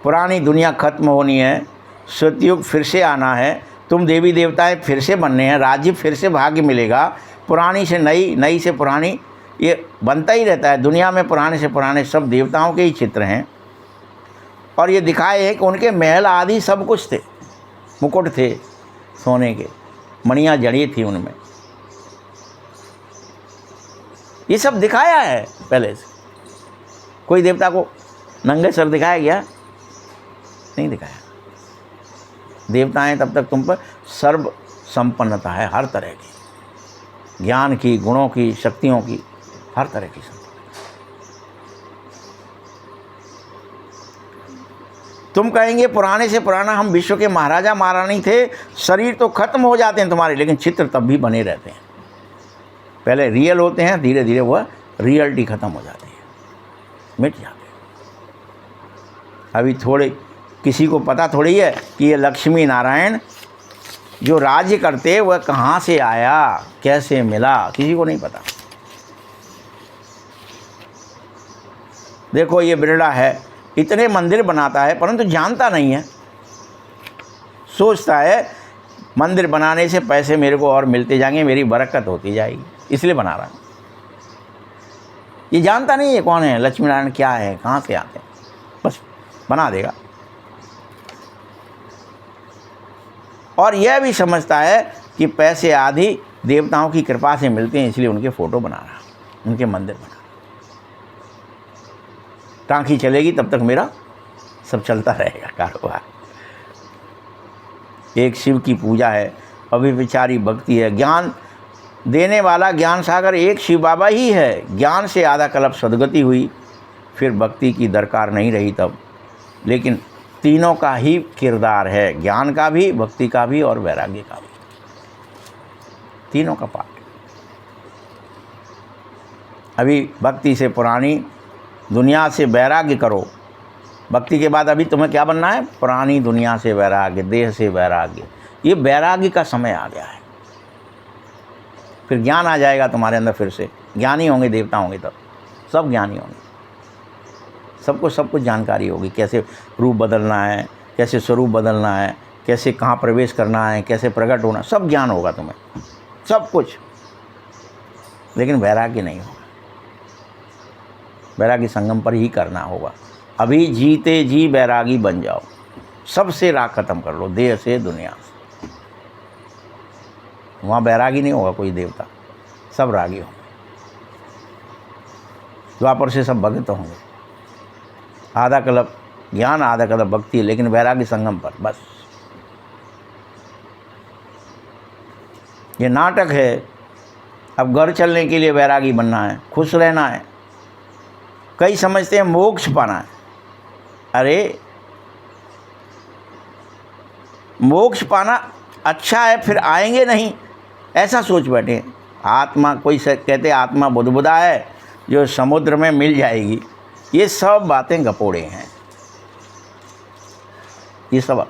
पुरानी दुनिया खत्म होनी है, सतयुग फिर से आना है, तुम देवी देवताएं फिर से बनने हैं, राज्य फिर से भाग्य मिलेगा, पुरानी से नई, नई से पुरानी ये बनता ही रहता है। दुनिया में पुराने से पुराने सब देवताओं के ही चित्र हैं और ये दिखाए हैं कि उनके महल आदि सब कुछ थे, मुकुट थे सोने के, मणियाँ जड़ी थी उनमें, ये सब दिखाया है पहले से। कोई देवता को नंगे सर दिखाया गया? नहीं दिखाया। देवताएं तब तक तुम पर सर्व संपन्नता है, हर तरह की, ज्ञान की, गुणों की, शक्तियों की, हर तरह की संपन्नता। तुम कहेंगे पुराने से पुराना हम विश्व के महाराजा महारानी थे, शरीर तो खत्म हो जाते हैं तुम्हारे, लेकिन चित्र तब भी बने रहते हैं। पहले रियल होते हैं, धीरे धीरे वह रियलिटी खत्म हो जाती है, मिट जाते हैं। अभी थोड़े किसी को पता थोड़ी है कि ये लक्ष्मी नारायण जो राज्य करते वह कहाँ से आया, कैसे मिला, किसी को नहीं पता। देखो ये बिरला है, इतने मंदिर बनाता है परंतु जानता नहीं है, सोचता है मंदिर बनाने से पैसे मेरे को और मिलते जाएंगे, मेरी बरकत होती जाएगी, इसलिए बना रहा हूँ। ये जानता नहीं है कौन है लक्ष्मी नारायण, क्या है, कहाँ से आते हैं, बस बना देगा। और यह भी समझता है कि पैसे आदि देवताओं की कृपा से मिलते हैं, इसलिए उनके फ़ोटो बना रहा, उनके मंदिर बना रहा। टाँकी चलेगी तब तक मेरा सब चलता रहेगा कारोबार। एक शिव की पूजा है, अभिविचारी भक्ति है, ज्ञान देने वाला ज्ञान सागर एक शिव बाबा ही है। ज्ञान से आधा कल्प सदगति हुई, फिर भक्ति की दरकार नहीं रही तब। लेकिन तीनों का ही किरदार है, ज्ञान का भी, भक्ति का भी और वैराग्य का भी, तीनों का पाठ। अभी भक्ति से पुरानी दुनिया से वैराग्य करो, भक्ति के बाद अभी तुम्हें क्या बनना है? पुरानी दुनिया से वैराग्य, देह से वैराग्य। ये वैराग्य का समय आ गया है। फिर ज्ञान आ जाएगा तुम्हारे अंदर, फिर से ज्ञानी होंगे, देवता होंगे, तब सब ज्ञानी होंगे, सबको सब कुछ जानकारी होगी, कैसे रूप बदलना है, कैसे स्वरूप बदलना है, कैसे कहाँ प्रवेश करना है, कैसे प्रकट होना, सब ज्ञान होगा तुम्हें, सब कुछ। लेकिन वैराग्य नहीं होगा, वैरागी संगम पर ही करना होगा। अभी जीते जी वैरागी बन जाओ, सबसे राग खत्म कर लो, देह से, दुनिया से। वहाँ वैरागी नहीं होगा कोई देवता, सब रागी होंगे। द्वापर से सब भक्त होंगे, आधा कल्प ज्ञान, आधा कल्प भक्ति, लेकिन वैरागी संगम पर बस। ये नाटक है। अब घर चलने के लिए वैरागी बनना है, खुश रहना है। कई समझते हैं मोक्ष पाना है। अरे मोक्ष पाना अच्छा है, फिर आएंगे नहीं, ऐसा सोच बैठे। आत्मा, कोई कहते आत्मा बुदबुदा है जो समुद्र में मिल जाएगी। ये सब बातें गपोड़े हैं। ये सब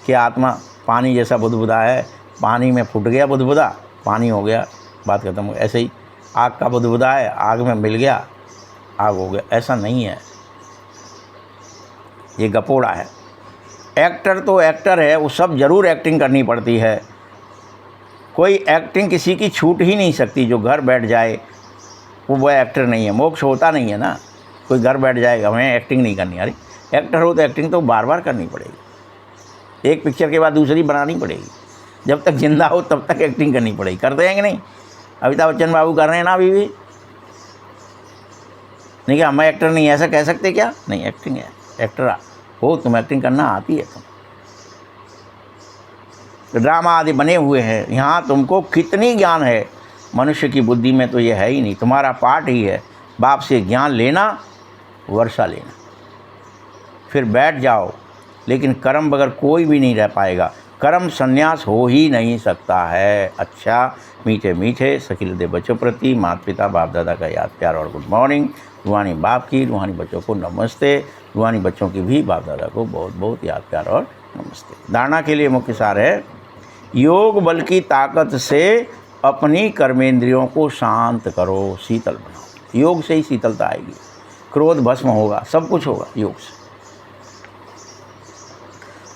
कि आत्मा पानी जैसा बुदबुदा है, पानी में फूट गया बुदबुदा, पानी हो गया, बात खत्म हो गई। ऐसे ही आग का बुदबुदा है, आग में मिल गया, आग हो गया, ऐसा नहीं है। ये गपोड़ा है। एक्टर तो एक्टर है, वो सब ज़रूर एक्टिंग करनी पड़ती है। कोई एक्टिंग किसी की छूट ही नहीं सकती। जो घर बैठ जाए वो एक्टर नहीं है। मोक्ष होता नहीं है ना, कोई घर बैठ जाएगा हमें एक्टिंग नहीं करनी। अरे एक्टर हो तो एक्टिंग तो बार बार करनी पड़ेगी, एक पिक्चर के बाद दूसरी बनानी पड़ेगी। जब तक जिंदा हो तब तक एक्टिंग करनी पड़ेगी। करते हैं कि नहीं? अमिताभ बच्चन बाबू कर रहे हैं ना अभी भी। नहीं क्या मैं एक्टर नहीं, ऐसा कह सकते क्या? नहीं, एक्टिंग है। एक्टर हो तुम, एक्टिंग करना आती है तुम। ड्रामा आदि बने हुए हैं, यहाँ तुमको कितनी ज्ञान है, मनुष्य की बुद्धि में तो ये है ही नहीं। तुम्हारा पाठ ही है बाप से ज्ञान लेना, वर्षा लेना, फिर बैठ जाओ। लेकिन कर्म बगैर कोई भी नहीं रह पाएगा। कर्म संन्यास हो ही नहीं सकता है। अच्छा, मीठे मीठे सखील दे बच्चों प्रति माता पिता बाप दादा का याद प्यार और गुड मॉर्निंग। रूहानी बाप की, रूहानी बच्चों को नमस्ते। रूहानी बच्चों की भी बाप दादा को बहुत बहुत याद प्यार और नमस्ते। धारणा के लिए मुख्य सार है, योग बल की ताकत से अपनी कर्मेंद्रियों को शांत करो, शीतल बनाओ। योग से ही शीतलता आएगी, क्रोध भस्म होगा, सब कुछ होगा योग से।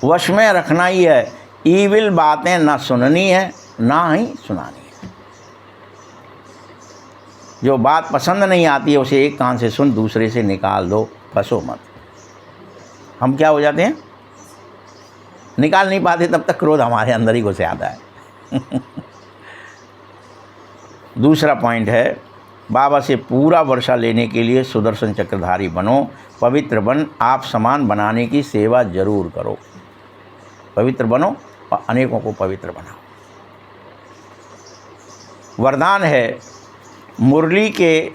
वश में रखना ही है, ईविल बातें ना सुननी है ना ही सुनानी है। जो बात पसंद नहीं आती है उसे एक कान से सुन, दूसरे से निकाल दो, फंसो मत। हम क्या हो जाते हैं, निकाल नहीं पाते, तब तक क्रोध हमारे अंदर ही घुस आता है। दूसरा पॉइंट है, बाबा से पूरा वर्षा लेने के लिए सुदर्शन चक्रधारी बनो, पवित्र बन, आप समान बनाने की सेवा जरूर करो। पवित्र बनो और अनेकों को पवित्र बनाओ। वरदान है, मुरली के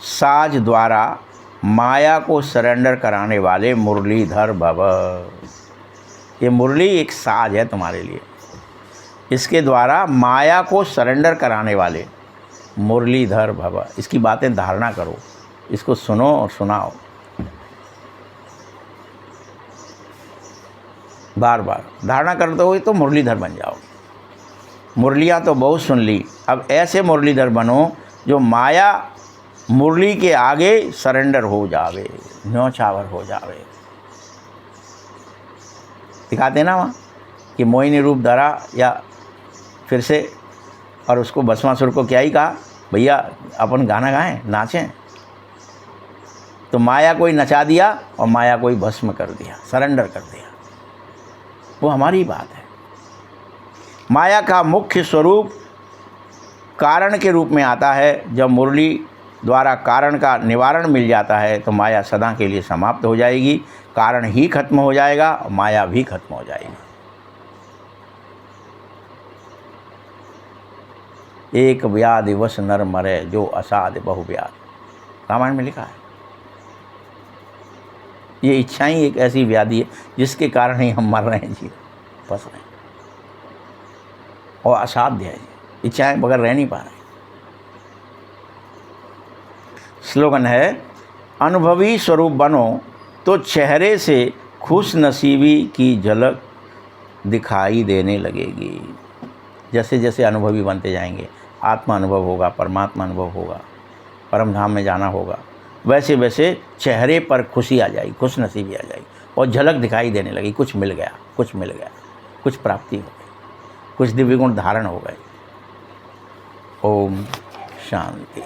साज द्वारा माया को सरेंडर कराने वाले मुरलीधर भव। ये मुरली एक साज है तुम्हारे लिए, इसके द्वारा माया को सरेंडर कराने वाले मुरलीधर भव। इसकी बातें धारणा करो, इसको सुनो और सुनाओ बार बार। धारणा करते हुए तो मुरलीधर बन जाओ। मुरलियाँ तो बहुत सुन ली, अब ऐसे मुरलीधर बनो जो माया मुरली के आगे सरेंडर हो जावे, न्यौछावर हो जावे। दिखाते ना वहाँ कि मोहिनी रूप धरा, या फिर से, और उसको भस्मासुर को क्या ही कहा, भैया अपन गाना गाएं, नाचें। तो माया कोई नचा दिया और माया कोई भस्म कर दिया, सरेंडर कर दिया। वो हमारी बात है। माया का मुख्य स्वरूप कारण के रूप में आता है। जब मुरली द्वारा कारण का निवारण मिल जाता है तो माया सदा के लिए समाप्त हो जाएगी, कारण ही खत्म हो जाएगा और माया भी खत्म हो जाएगी। एक व्याधि वश नर मरे, जो असाध बहुव्याध, रामायण में लिखा है। ये इच्छा ही एक ऐसी व्याधि है जिसके कारण ही हम मर रहे हैं, जी फंस रहे हैं, और असाध्य है, इच्छाएं बगैर रह नहीं पा रहे। स्लोगन है, अनुभवी स्वरूप बनो तो चेहरे से खुश नसीबी की झलक दिखाई देने लगेगी। जैसे जैसे अनुभवी बनते जाएंगे, आत्मा अनुभव होगा, परमात्मा अनुभव होगा, परम धाम में जाना होगा, वैसे वैसे चेहरे पर खुशी आ जाएगी, खुश नसीबी आ जाएगी और झलक दिखाई देने लगी। कुछ मिल गया, कुछ मिल गया, कुछ प्राप्ति हो गई, कुछ दिव्य गुण धारण हो गए। ओम शांति।